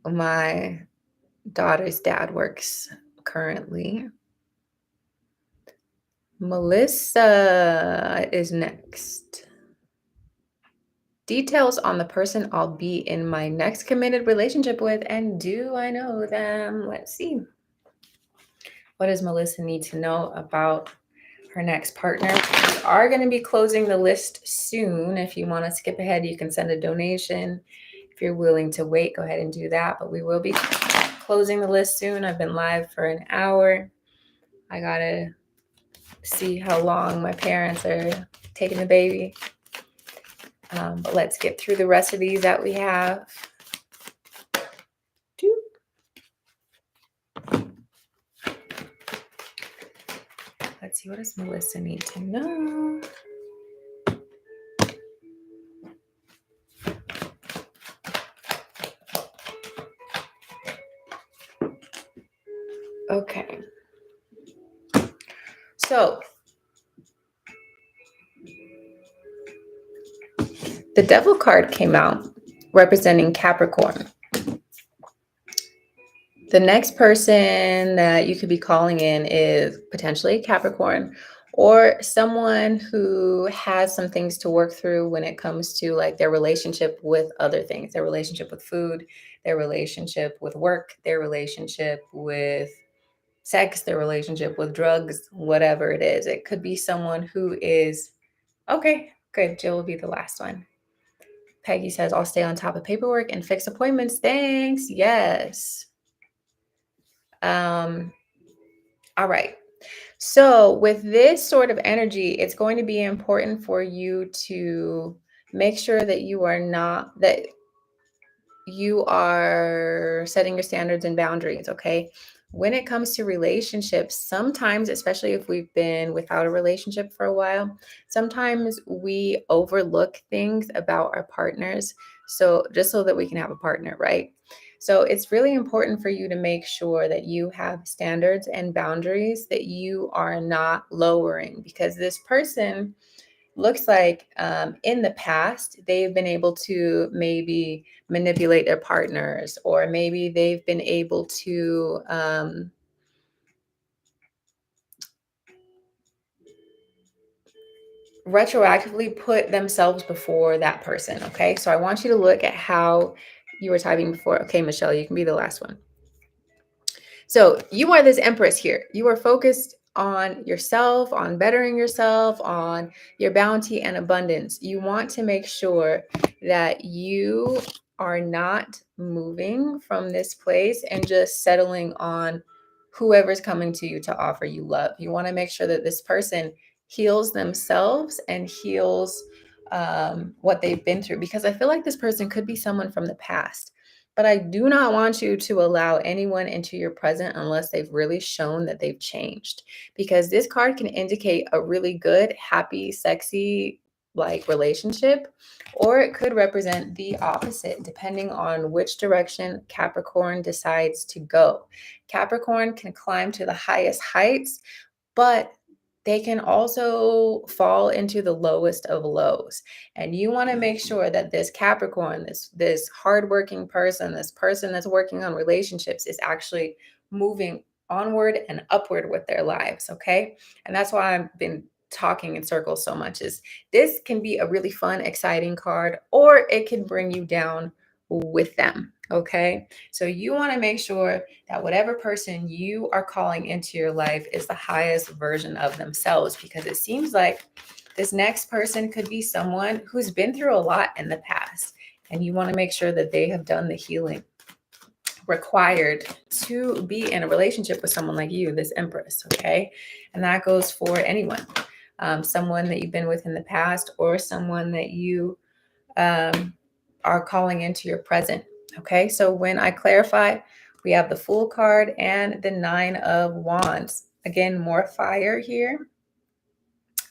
My daughter's dad works currently. Melissa is next. Details on the person I'll be in my next committed relationship with, and do I know them? Let's see. What does Melissa need to know about her next partner? We are going to be closing the list soon. If you want to skip ahead, you can send a donation. If you're willing to wait, go ahead and do that. But we will be closing the list soon. I've been live for an hour. I got to see how long my parents are taking the baby. But let's get through the rest of these that we have. Let's see, what does Melissa need to know? Okay. So the Devil card came out representing Capricorn. The next person that you could be calling in is potentially Capricorn or someone who has some things to work through when it comes to like their relationship with other things, their relationship with food, their relationship with work, their relationship with sex, their relationship with drugs, whatever it is. It could be someone who is, okay, good. Jill will be the last one. Peggy says, I'll stay on top of paperwork and fix appointments. Thanks. Yes. All right. So with this sort of energy, it's going to be important for you to make sure that you are setting your standards and boundaries, okay? When it comes to relationships, sometimes, especially if we've been without a relationship for a while, sometimes we overlook things about our partners. So just so that we can have a partner, right? So it's really important for you to make sure that you have standards and boundaries that you are not lowering, because this person looks like in the past they've been able to maybe manipulate their partners, or maybe they've been able to retroactively put themselves before that person. Okay, so I want you to look at how you were typing before. Okay, Michelle, you can be the last one. So you are this empress here. You are focused on yourself, on bettering yourself, on your bounty and abundance. You want to make sure that you are not moving from this place and just settling on whoever's coming to you to offer you love. You want to make sure that this person heals themselves and heals what they've been through, because I feel like this person could be someone from the past. But I do not want you to allow anyone into your present unless they've really shown that they've changed. Because this card can indicate a really good, happy, sexy, like relationship, or it could represent the opposite, depending on which direction Capricorn decides to go. Capricorn can climb to the highest heights, but they can also fall into the lowest of lows. And you want to make sure that this Capricorn, this hardworking person, this person that's working on relationships, is actually moving onward and upward with their lives. Okay. And that's why I've been talking in circles so much, is this can be a really fun, exciting card, or it can bring you down with them. Okay. So you want to make sure that whatever person you are calling into your life is the highest version of themselves, because it seems like this next person could be someone who's been through a lot in the past, and you want to make sure that they have done the healing required to be in a relationship with someone like you, this Empress. Okay. And that goes for anyone, someone that you've been with in the past, or someone that you are calling into your present. Okay, so when I clarify, we have the Fool card and the Nine of Wands. Again, more fire here.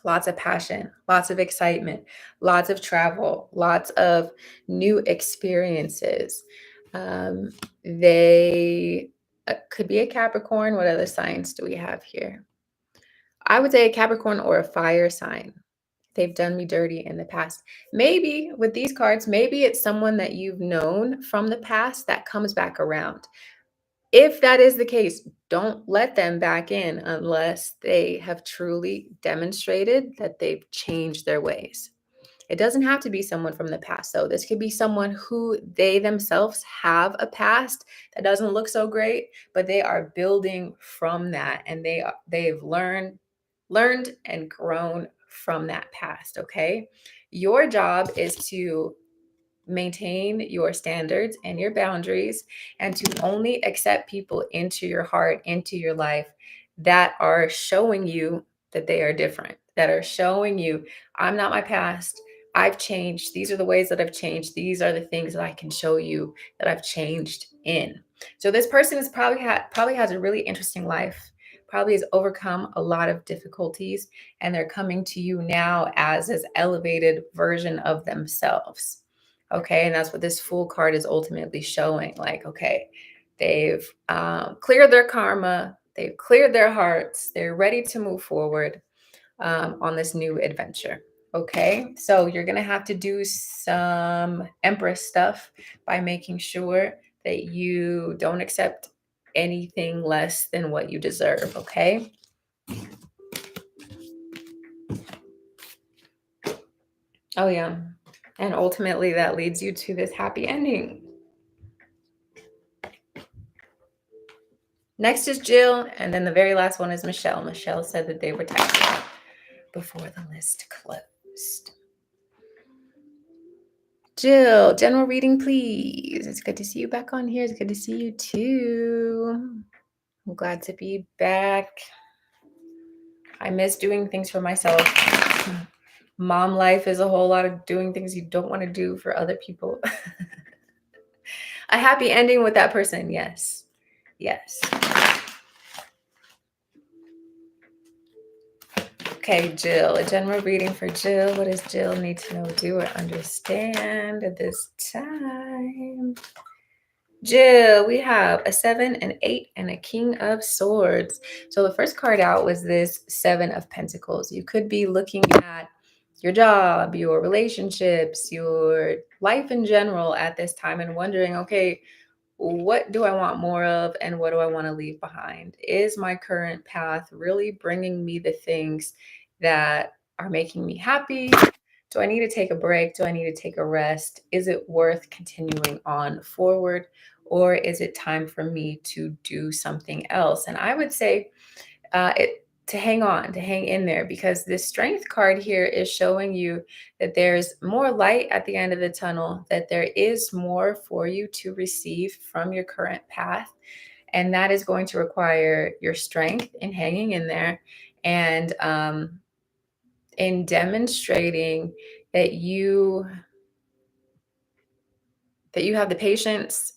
lots of passion, lots of excitement, lots of travel, lots of new experiences. They could be a Capricorn. What other signs do we have here? I would say a Capricorn or a fire sign. They've done me dirty in the past. Maybe with these cards, maybe it's someone that you've known from the past that comes back around. If that is the case, don't let them back in unless they have truly demonstrated that they've changed their ways. It doesn't have to be someone from the past, though. This could be someone who they themselves have a past that doesn't look so great, but they are building from that, and they've learned and grown from that past. Okay, your job is to maintain your standards and your boundaries, and to only accept people into your heart, into your life, that are showing you that they are different, that are showing you, I'm not my past. I've changed. These are the ways that I've changed. These are the things that I can show you that I've changed in. So this person is probably has a really interesting life, probably has overcome a lot of difficulties, and they're coming to you now as this elevated version of themselves. Okay, and that's what this Fool card is ultimately showing. Like, okay, they've cleared their karma, they've cleared their hearts, they're ready to move forward on this new adventure. Okay, so you're gonna have to do some Empress stuff by making sure that you don't accept anything less than what you deserve. Okay. Oh, yeah. And ultimately, that leads you to this happy ending. Next is Jill, and then the very last one is Michelle. Michelle said that they were texting before the list closed. Jill, general reading, please. It's good to see you back on here. It's good to see you too. I'm glad to be back. I miss doing things for myself. Mom life is a whole lot of doing things you don't want to do for other people. A happy ending with that person. Yes. Yes. Okay, Jill, a general reading for Jill. What does Jill need to know, do, or understand at this time? Jill, we have a 7, an 8, and a King of Swords. So the first card out was this 7 of Pentacles. You could be looking at your job, your relationships, your life in general at this time and wondering, okay, what do I want more of and what do I want to leave behind? Is my current path really bringing me the things that are making me happy? Do I need to take a break? Do I need to take a rest? Is it worth continuing on forward? Or is it time for me to do something else? And I would say to hang on, to hang in there, because this Strength card here is showing you that there's more light at the end of the tunnel, that there is more for you to receive from your current path. And that is going to require your strength in hanging in there, and in demonstrating that you have the patience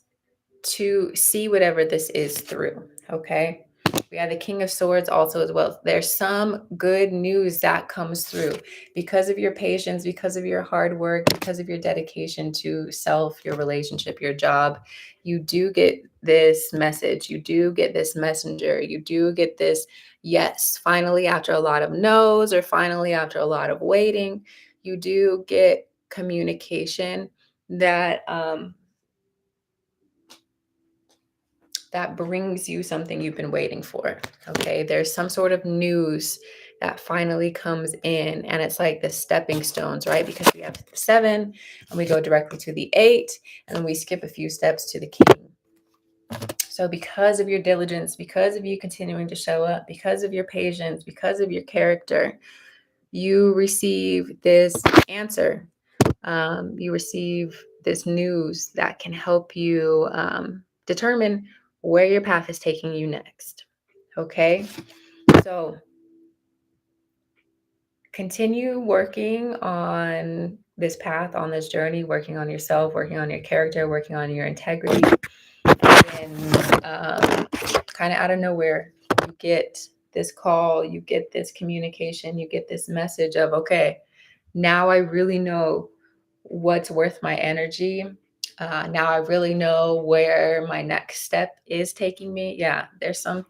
to see whatever this is through. Okay. We have the King of Swords also as well. There's some good news that comes through because of your patience, because of your hard work, because of your dedication to self, your relationship, your job. You do get this message. You do get this messenger. You do get this yes, finally, after a lot of no's, or finally after a lot of waiting, you do get communication that that brings you something you've been waiting for. Okay, there's some sort of news that finally comes in, and it's like the stepping stones, right? Because we have the 7 and we go directly to the 8, and then we skip a few steps to the King. So because of your diligence, because of you continuing to show up, because of your patience, because of your character, you receive this answer. You receive this news that can help you determine where your path is taking you next. Okay, so continue working on this path, on this journey, working on yourself, working on your character, working on your integrity. And kind of out of nowhere, you get this call, you get this communication, you get this message of, okay, now I really know what's worth my energy. Now I really know where my next step is taking me. Yeah, there's some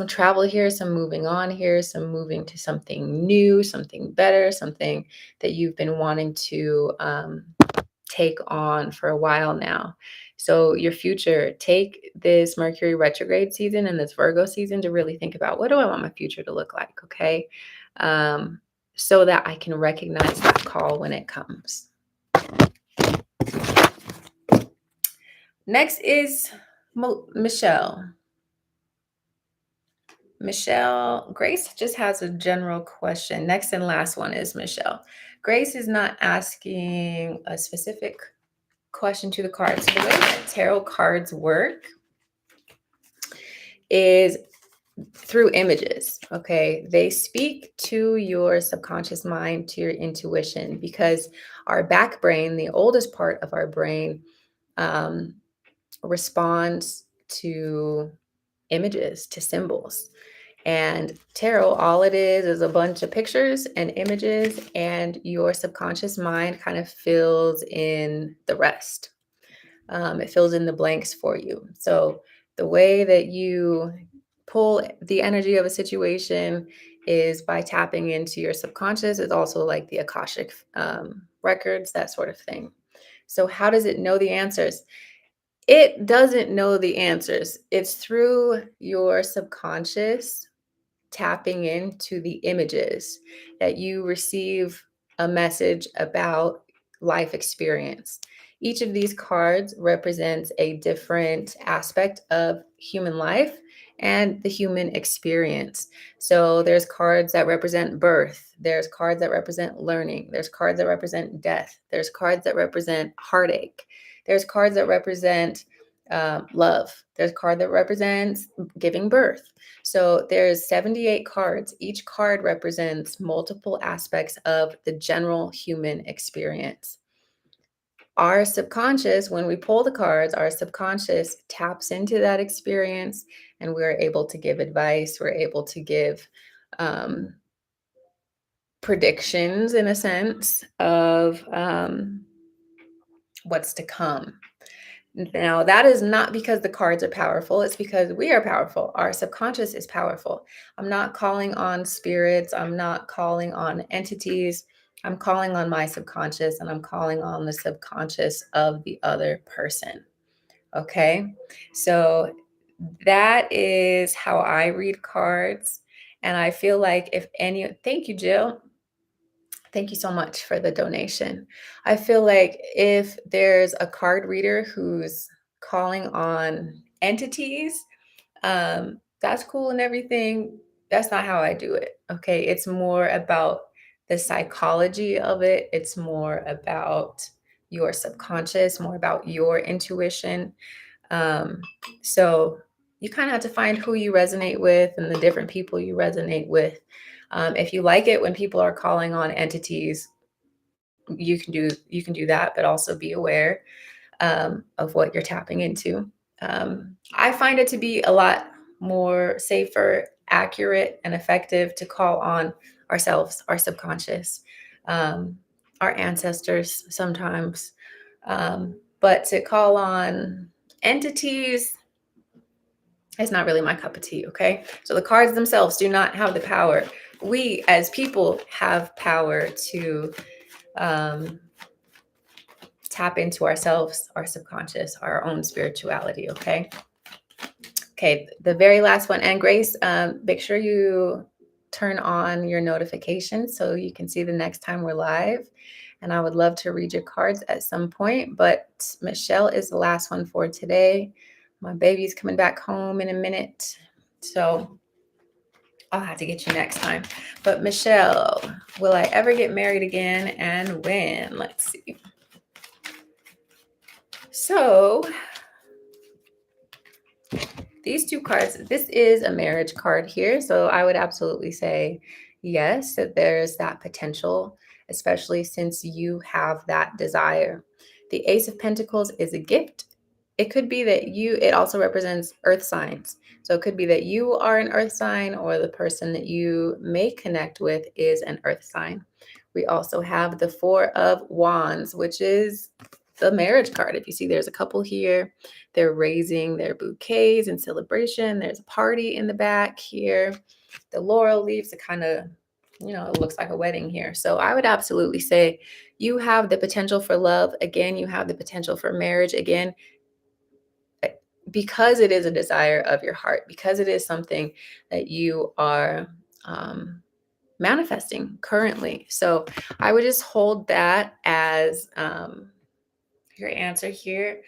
travel here, some moving on here, some moving to something new, something better, something that you've been wanting to take on for a while now. So, your future, take this Mercury retrograde season and this Virgo season to really think about, what do I want my future to look like? Okay. Um, so that I can recognize that call when it comes. Next is Michelle. Michelle, Grace just has a general question. Next and last one is Michelle. Grace is not asking a specific question to the cards. So the way that tarot cards work is through images. Okay. They speak to your subconscious mind, to your intuition, because our back brain, the oldest part of our brain, um, responds to images, to symbols. And tarot, all it is a bunch of pictures and images, and your subconscious mind kind of fills in the rest. It fills in the blanks for you. So the way that you pull the energy of a situation is by tapping into your subconscious. It's also like the Akashic records, that sort of thing. So how does it know the answers? It doesn't know the answers. It's through your subconscious tapping into the images that you receive a message about life experience. Each of these cards represents a different aspect of human life and the human experience. So there's cards that represent birth, there's cards that represent learning, there's cards that represent death, there's cards that represent heartache, there's cards that represent love, there's a card that represents giving birth. So there's 78 cards. Each card represents multiple aspects of the general human experience. Our subconscious, when we pull the cards, our subconscious taps into that experience, and we're able to give advice. We're able to give predictions, in a sense, of what's to come. Now, that is not because the cards are powerful. It's because we are powerful. Our subconscious is powerful. I'm not calling on spirits. I'm not calling on entities. I'm calling on my subconscious, and I'm calling on the subconscious of the other person. Okay. So that is how I read cards. And I feel like thank you, Jill. Thank you so much for the donation. I feel like if there's a card reader who's calling on entities, that's cool and everything. That's not how I do it. Okay. It's more about the psychology of it, it's more about your subconscious, more about your intuition. Um, so you kind of have to find who you resonate with and the different people you resonate with. If you like it when people are calling on entities, you can do that, but also be aware of what you're tapping into. I find it to be a lot more safer, accurate, and effective to call on ourselves, our subconscious, um, our ancestors sometimes. But to call on entities is not really my cup of tea. Okay. So the cards themselves do not have the power. We as people have power to um, tap into ourselves, our subconscious, our own spirituality. Okay. Okay. The very last one. And Grace, make sure you turn on your notifications so you can see the next time we're live. And I would love to read your cards at some point. But Michelle is the last one for today. My baby's coming back home in a minute. So I'll have to get you next time. But Michelle, will I ever get married again, and when? Let's see. So these two cards, this is a marriage card here. So I would absolutely say yes, that there's that potential, especially since you have that desire. The Ace of Pentacles is a gift. it could be that it also represents earth signs. So it could be that you are an earth sign or the person that you may connect with is an earth sign. We also have the Four of Wands, which is the marriage card. If you see, there's a couple here. They're raising their bouquets in celebration. There's a party in the back here. The laurel leaves, it kind of, it looks like a wedding here. So I would absolutely say you have the potential for love. Again, you have the potential for marriage. Again, because it is a desire of your heart, because it is something that you are manifesting currently. So I would just hold that as your answer here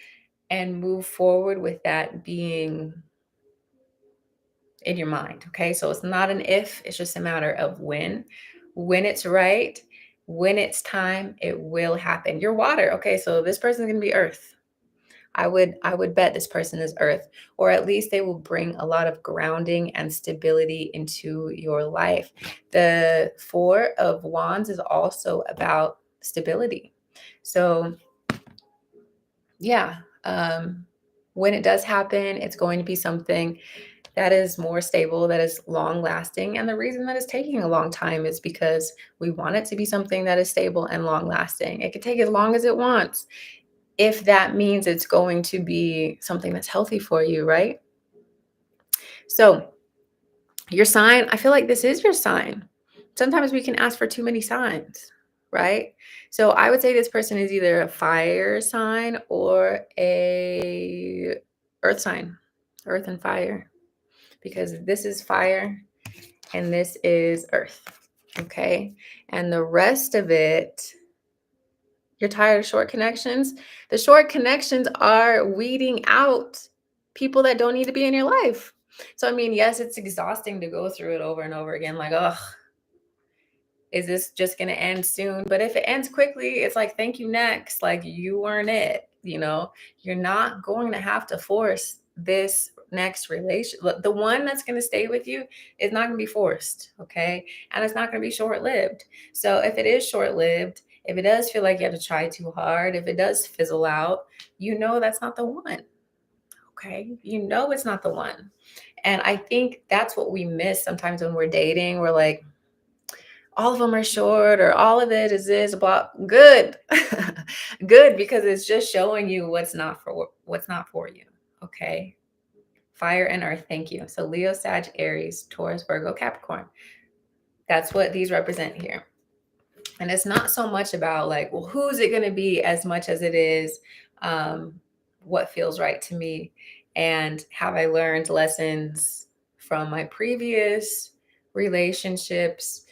and move forward with that being in your mind. Okay. So it's not an if, it's just a matter of when. When it's right, when it's time, it will happen. You're water. Okay. So this person's going to be earth. I would bet this person is earth, or at least they will bring a lot of grounding and stability into your life. The Four of Wands is also about stability. So yeah, when it does happen, it's going to be something that is more stable, that is long lasting. And the reason that it's taking a long time is because we want it to be something that is stable and long lasting. It could take as long as it wants, if that means it's going to be something that's healthy for you, right? So, your sign, I feel like this is your sign. Sometimes we can ask for too many signs, right? So, I would say this person is either a fire sign or a earth sign, earth and fire, because this is fire and this is earth. Okay? And the rest of it, you're tired of short connections? The short connections are weeding out people that don't need to be in your life. So, I mean, yes, it's exhausting to go through it over and over again. Like, oh, is this just going to end soon? But if it ends quickly, it's like, thank you, next. Like, you weren't it. You're not going to have to force this next relation. The one that's going to stay with you is not going to be forced. Okay. And it's not going to be short lived. So, if it is short lived, if it does feel like you have to try too hard, if it does fizzle out, that's not the one. Okay. It's not the one. And I think that's what we miss sometimes when we're dating. We're like, all of them are short, or all of it is this, blah. Good. Good, because it's just showing you what's not for you. Okay. Fire and earth. Thank you. So Leo, Sag, Aries, Taurus, Virgo, Capricorn. That's what these represent here. And it's not so much about like, well, who's it going to be, as much as it is what feels right to me. And have I learned lessons from my previous relationships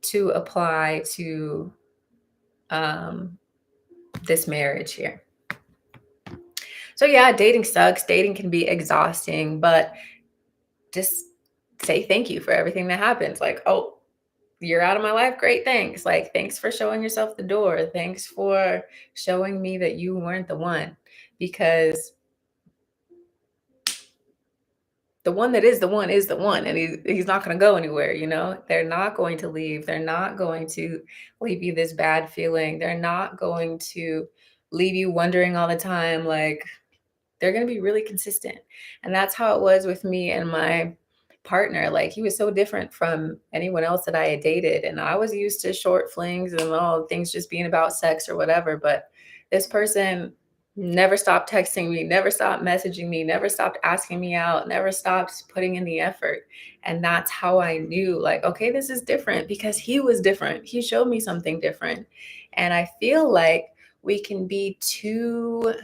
to apply to this marriage here? So yeah, dating sucks. Dating can be exhausting, but just say thank you for everything that happens. Like, oh, you're out of my life. Great. Thanks. Like, thanks for showing yourself the door. Thanks for showing me that you weren't the one, because the one that is the one is the one, and he's not going to go anywhere. They're not going to leave. They're not going to leave you this bad feeling. They're not going to leave you wondering all the time. Like, they're going to be really consistent. And that's how it was with me and my partner. Like, he was so different from anyone else that I had dated. And I was used to short flings and all things just being about sex or whatever. But this person never stopped texting me, never stopped messaging me, never stopped asking me out, never stopped putting in the effort. And that's how I knew, like, okay, this is different, because he was different. He showed me something different. And I feel like we can be too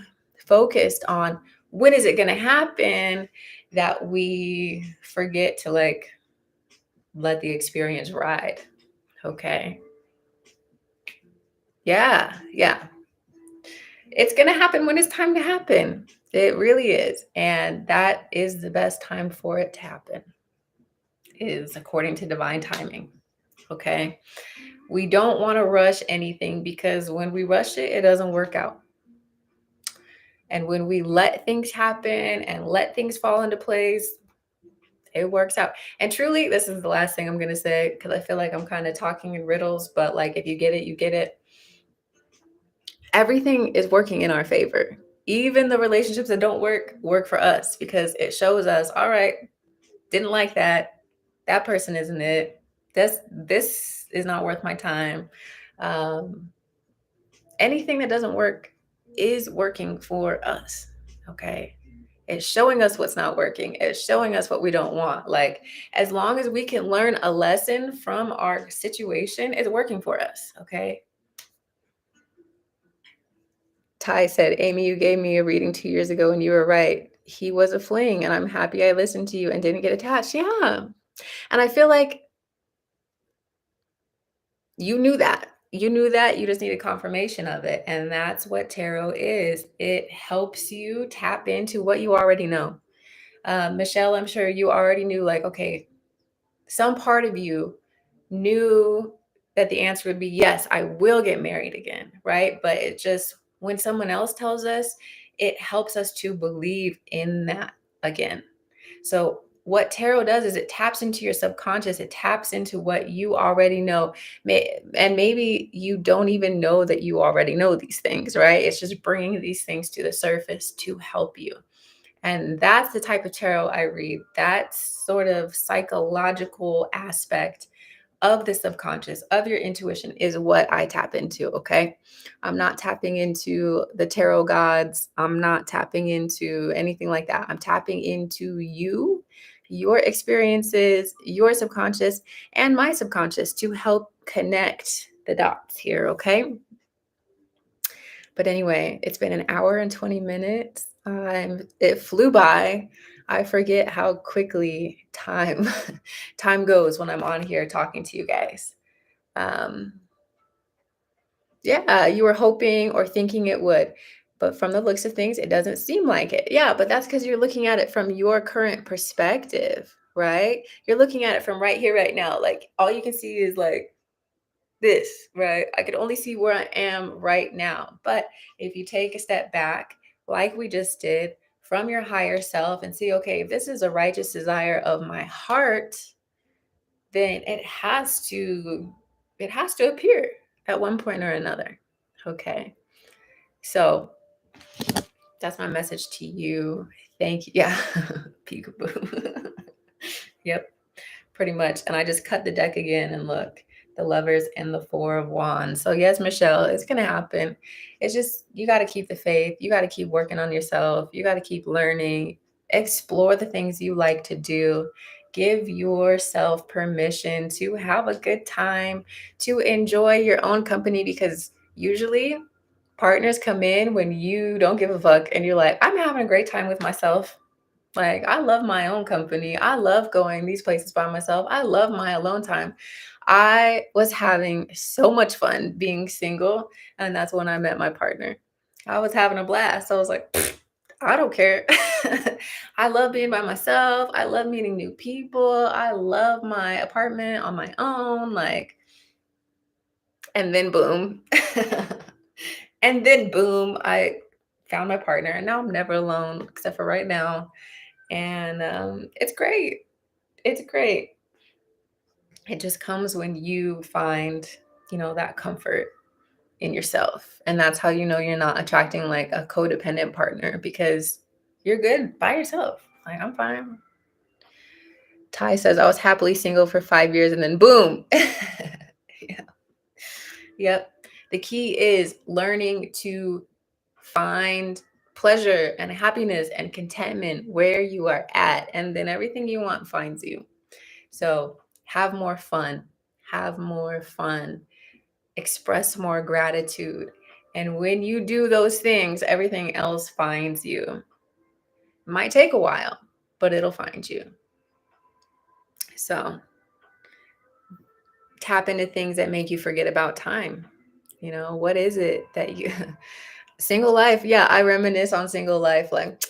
focused on when is it going to happen, that we forget to like let the experience ride. Okay. Yeah. It's going to happen when it's time to happen. It really is. And that is the best time for it to happen, is according to divine timing. Okay. We don't want to rush anything, because when we rush it, it doesn't work out. And when we let things happen and let things fall into place, it works out. And truly, this is the last thing I'm going to say, because I feel like I'm kind of talking in riddles, but like, if you get it, you get it. Everything is working in our favor. Even the relationships that don't work for us because it shows us, all right, didn't like that. That person isn't it. This is not worth my time. Um, Anything that doesn't work is working for us. Okay. It's showing us what's not working. It's showing us what we don't want. Like, as long as we can learn a lesson from our situation, it's working for us. Okay. Ty said, Amy, you gave me a reading 2 years ago and you were right. He was a fling, and I'm happy I listened to you and didn't get attached. Yeah. And I feel like you knew that. You knew that. You just needed confirmation of it. And that's what tarot is. It helps you tap into what you already know. Michelle, I'm sure you already knew, like, okay, some part of you knew that the answer would be yes, I will get married again, right? But it just, when someone else tells us, it helps us to believe in that again. So what tarot does is it taps into your subconscious. It taps into what you already know. And maybe you don't even know that you already know these things, right? It's just bringing these things to the surface to help you. And that's the type of tarot I read. That sort of psychological aspect of the subconscious, of your intuition, is what I tap into. Okay. I'm not tapping into the tarot gods. I'm not tapping into anything like that. I'm tapping into you, your experiences, your subconscious, and my subconscious to help connect the dots here. Okay. But anyway, it's been an hour and 20 minutes. It flew by. I forget how quickly time goes when I'm on here talking to you guys. Um, yeah, you were hoping or thinking it would, but from the looks of things, it doesn't seem like it. Yeah, but that's because you're looking at it from your current perspective, right? You're looking at it from right here, right now. Like, all you can see is like this, right? I could only see where I am right now. But if you take a step back, like we just did, from your higher self and see, okay, if this is a righteous desire of my heart, then it has to appear at one point or another. Okay. So that's my message to you. Thank you. Yeah. Peekaboo. Yep. Pretty much. And I just cut the deck again and look, the Lovers and the Four of Wands. So yes, Michelle, it's going to happen. It's just, you got to keep the faith. You got to keep working on yourself. You got to keep learning, explore the things you like to do. Give yourself permission to have a good time, to enjoy your own company, because usually partners come in when you don't give a fuck and you're like, I'm having a great time with myself. Like, I love my own company. I love going these places by myself. I love my alone time. I was having so much fun being single, and that's when I met my partner. I was having a blast. I was like, I don't care. I love being by myself. I love meeting new people. I love my apartment on my own. Like, and then boom. And then boom, I found my partner, and now I'm never alone except for right now. And it's great. It's great. It just comes when you find, that comfort in yourself. And that's how you know you're not attracting like a codependent partner, because you're good by yourself. Like, I'm fine. Ty says, I was happily single for 5 years and then boom. Yeah. Yep. The key is learning to find pleasure and happiness and contentment where you are at, and then everything you want finds you. So have more fun, have more fun, express more gratitude. And when you do those things, everything else finds you. It might take a while, but it'll find you. So tap into things that make you forget about time. What is it that you single life? Yeah, I reminisce on single life, like,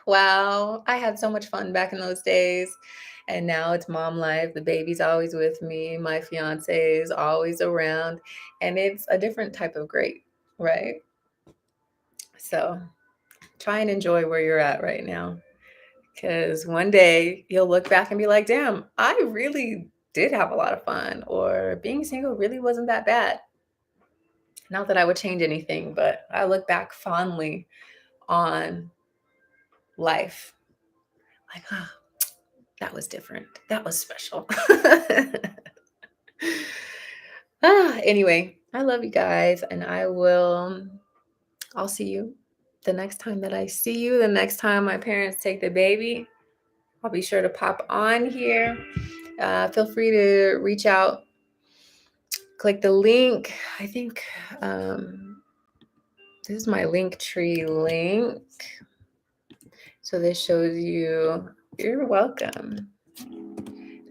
wow, I had so much fun back in those days. And now it's mom life. The baby's always with me. My fiance is always around. And it's a different type of great, right? So try and enjoy where you're at right now. Because one day you'll look back and be like, damn, I really did have a lot of fun. Or being single really wasn't that bad. Not that I would change anything, but I look back fondly on life. Like, that was different. That was special. Anyway, I love you guys, and I'll see you the next time that I see you. The next time my parents take the baby, I'll be sure to pop on here. Feel free to reach out, click the link. I think this is my Linktree link. So this shows you, you're welcome.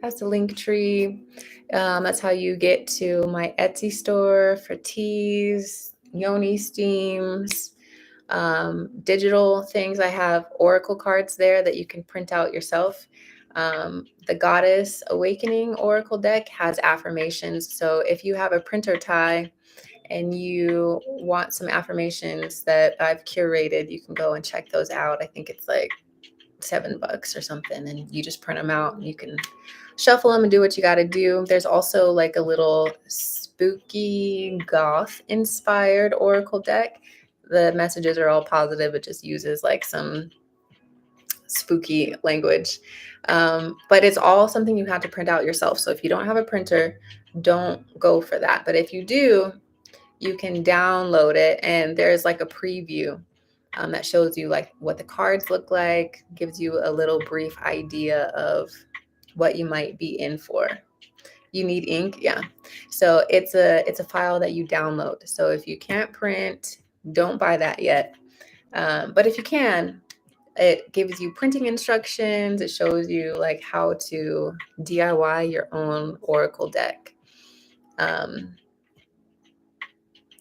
That's the Linktree. That's how you get to my Etsy store for teas, yoni steams, digital things. I have oracle cards there that you can print out yourself. The Goddess Awakening Oracle deck has affirmations. So if you have a printer, Ty, and you want some affirmations that I've curated, you can go and check those out. I think it's like $7 or something, and you just print them out and you can shuffle them and do what you got to do. There's also like a little spooky goth inspired oracle deck. The messages are all positive. It just uses like some spooky language. But it's all something you have to print out yourself. So if you don't have a printer, don't go for that. But if you do, you can download it, and there's like a preview that shows you like what the cards look like, gives you a little brief idea of what you might be in for. You need ink, yeah. So it's a file that you download. So if you can't print, don't buy that yet. But if you can, it gives you printing instructions. It shows you like how to DIY your own oracle deck.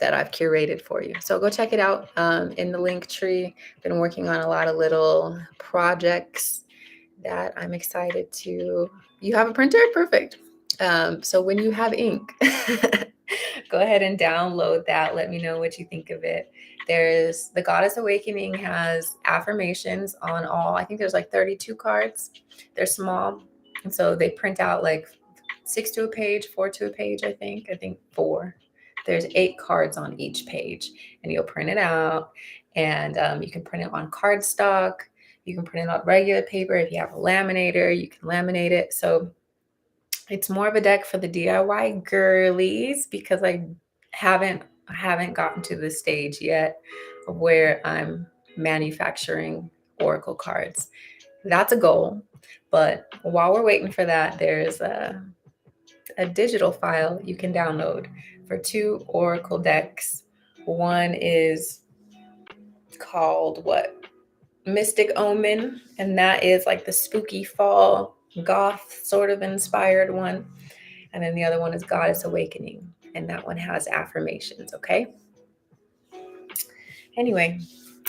That I've curated for you. So go check it out in the Linktree. Been working on a lot of little projects that I'm excited to. You have a printer? Perfect. So when you have ink, go ahead and download that. Let me know what you think of it. There's the Goddess Awakening has affirmations on all. I think there's like 32 cards. They're small. And so they print out like 6 to a page, 4 to a page, I think 4. There's 8 cards on each page, and you'll print it out, and you can print it on cardstock. You can print it on regular paper. If you have a laminator, you can laminate it. So it's more of a deck for the DIY girlies, because I haven't gotten to the stage yet of where I'm manufacturing oracle cards. That's a goal. But while we're waiting for that, there's a digital file you can download for 2 oracle decks. One is called Mystic Omen, and that is like the spooky fall goth sort of inspired one. And then the other one is Goddess Awakening, and that one has affirmations. Okay. Anyway,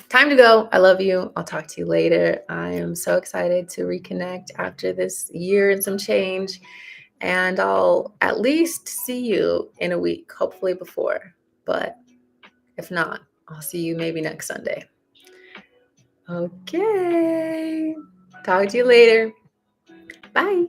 time to go. I love you. I'll talk to you later. I am so excited to reconnect after this year and some change. And I'll at least see you in a week, hopefully before. But if not, I'll see you maybe next Sunday. Okay. Talk to you later. Bye.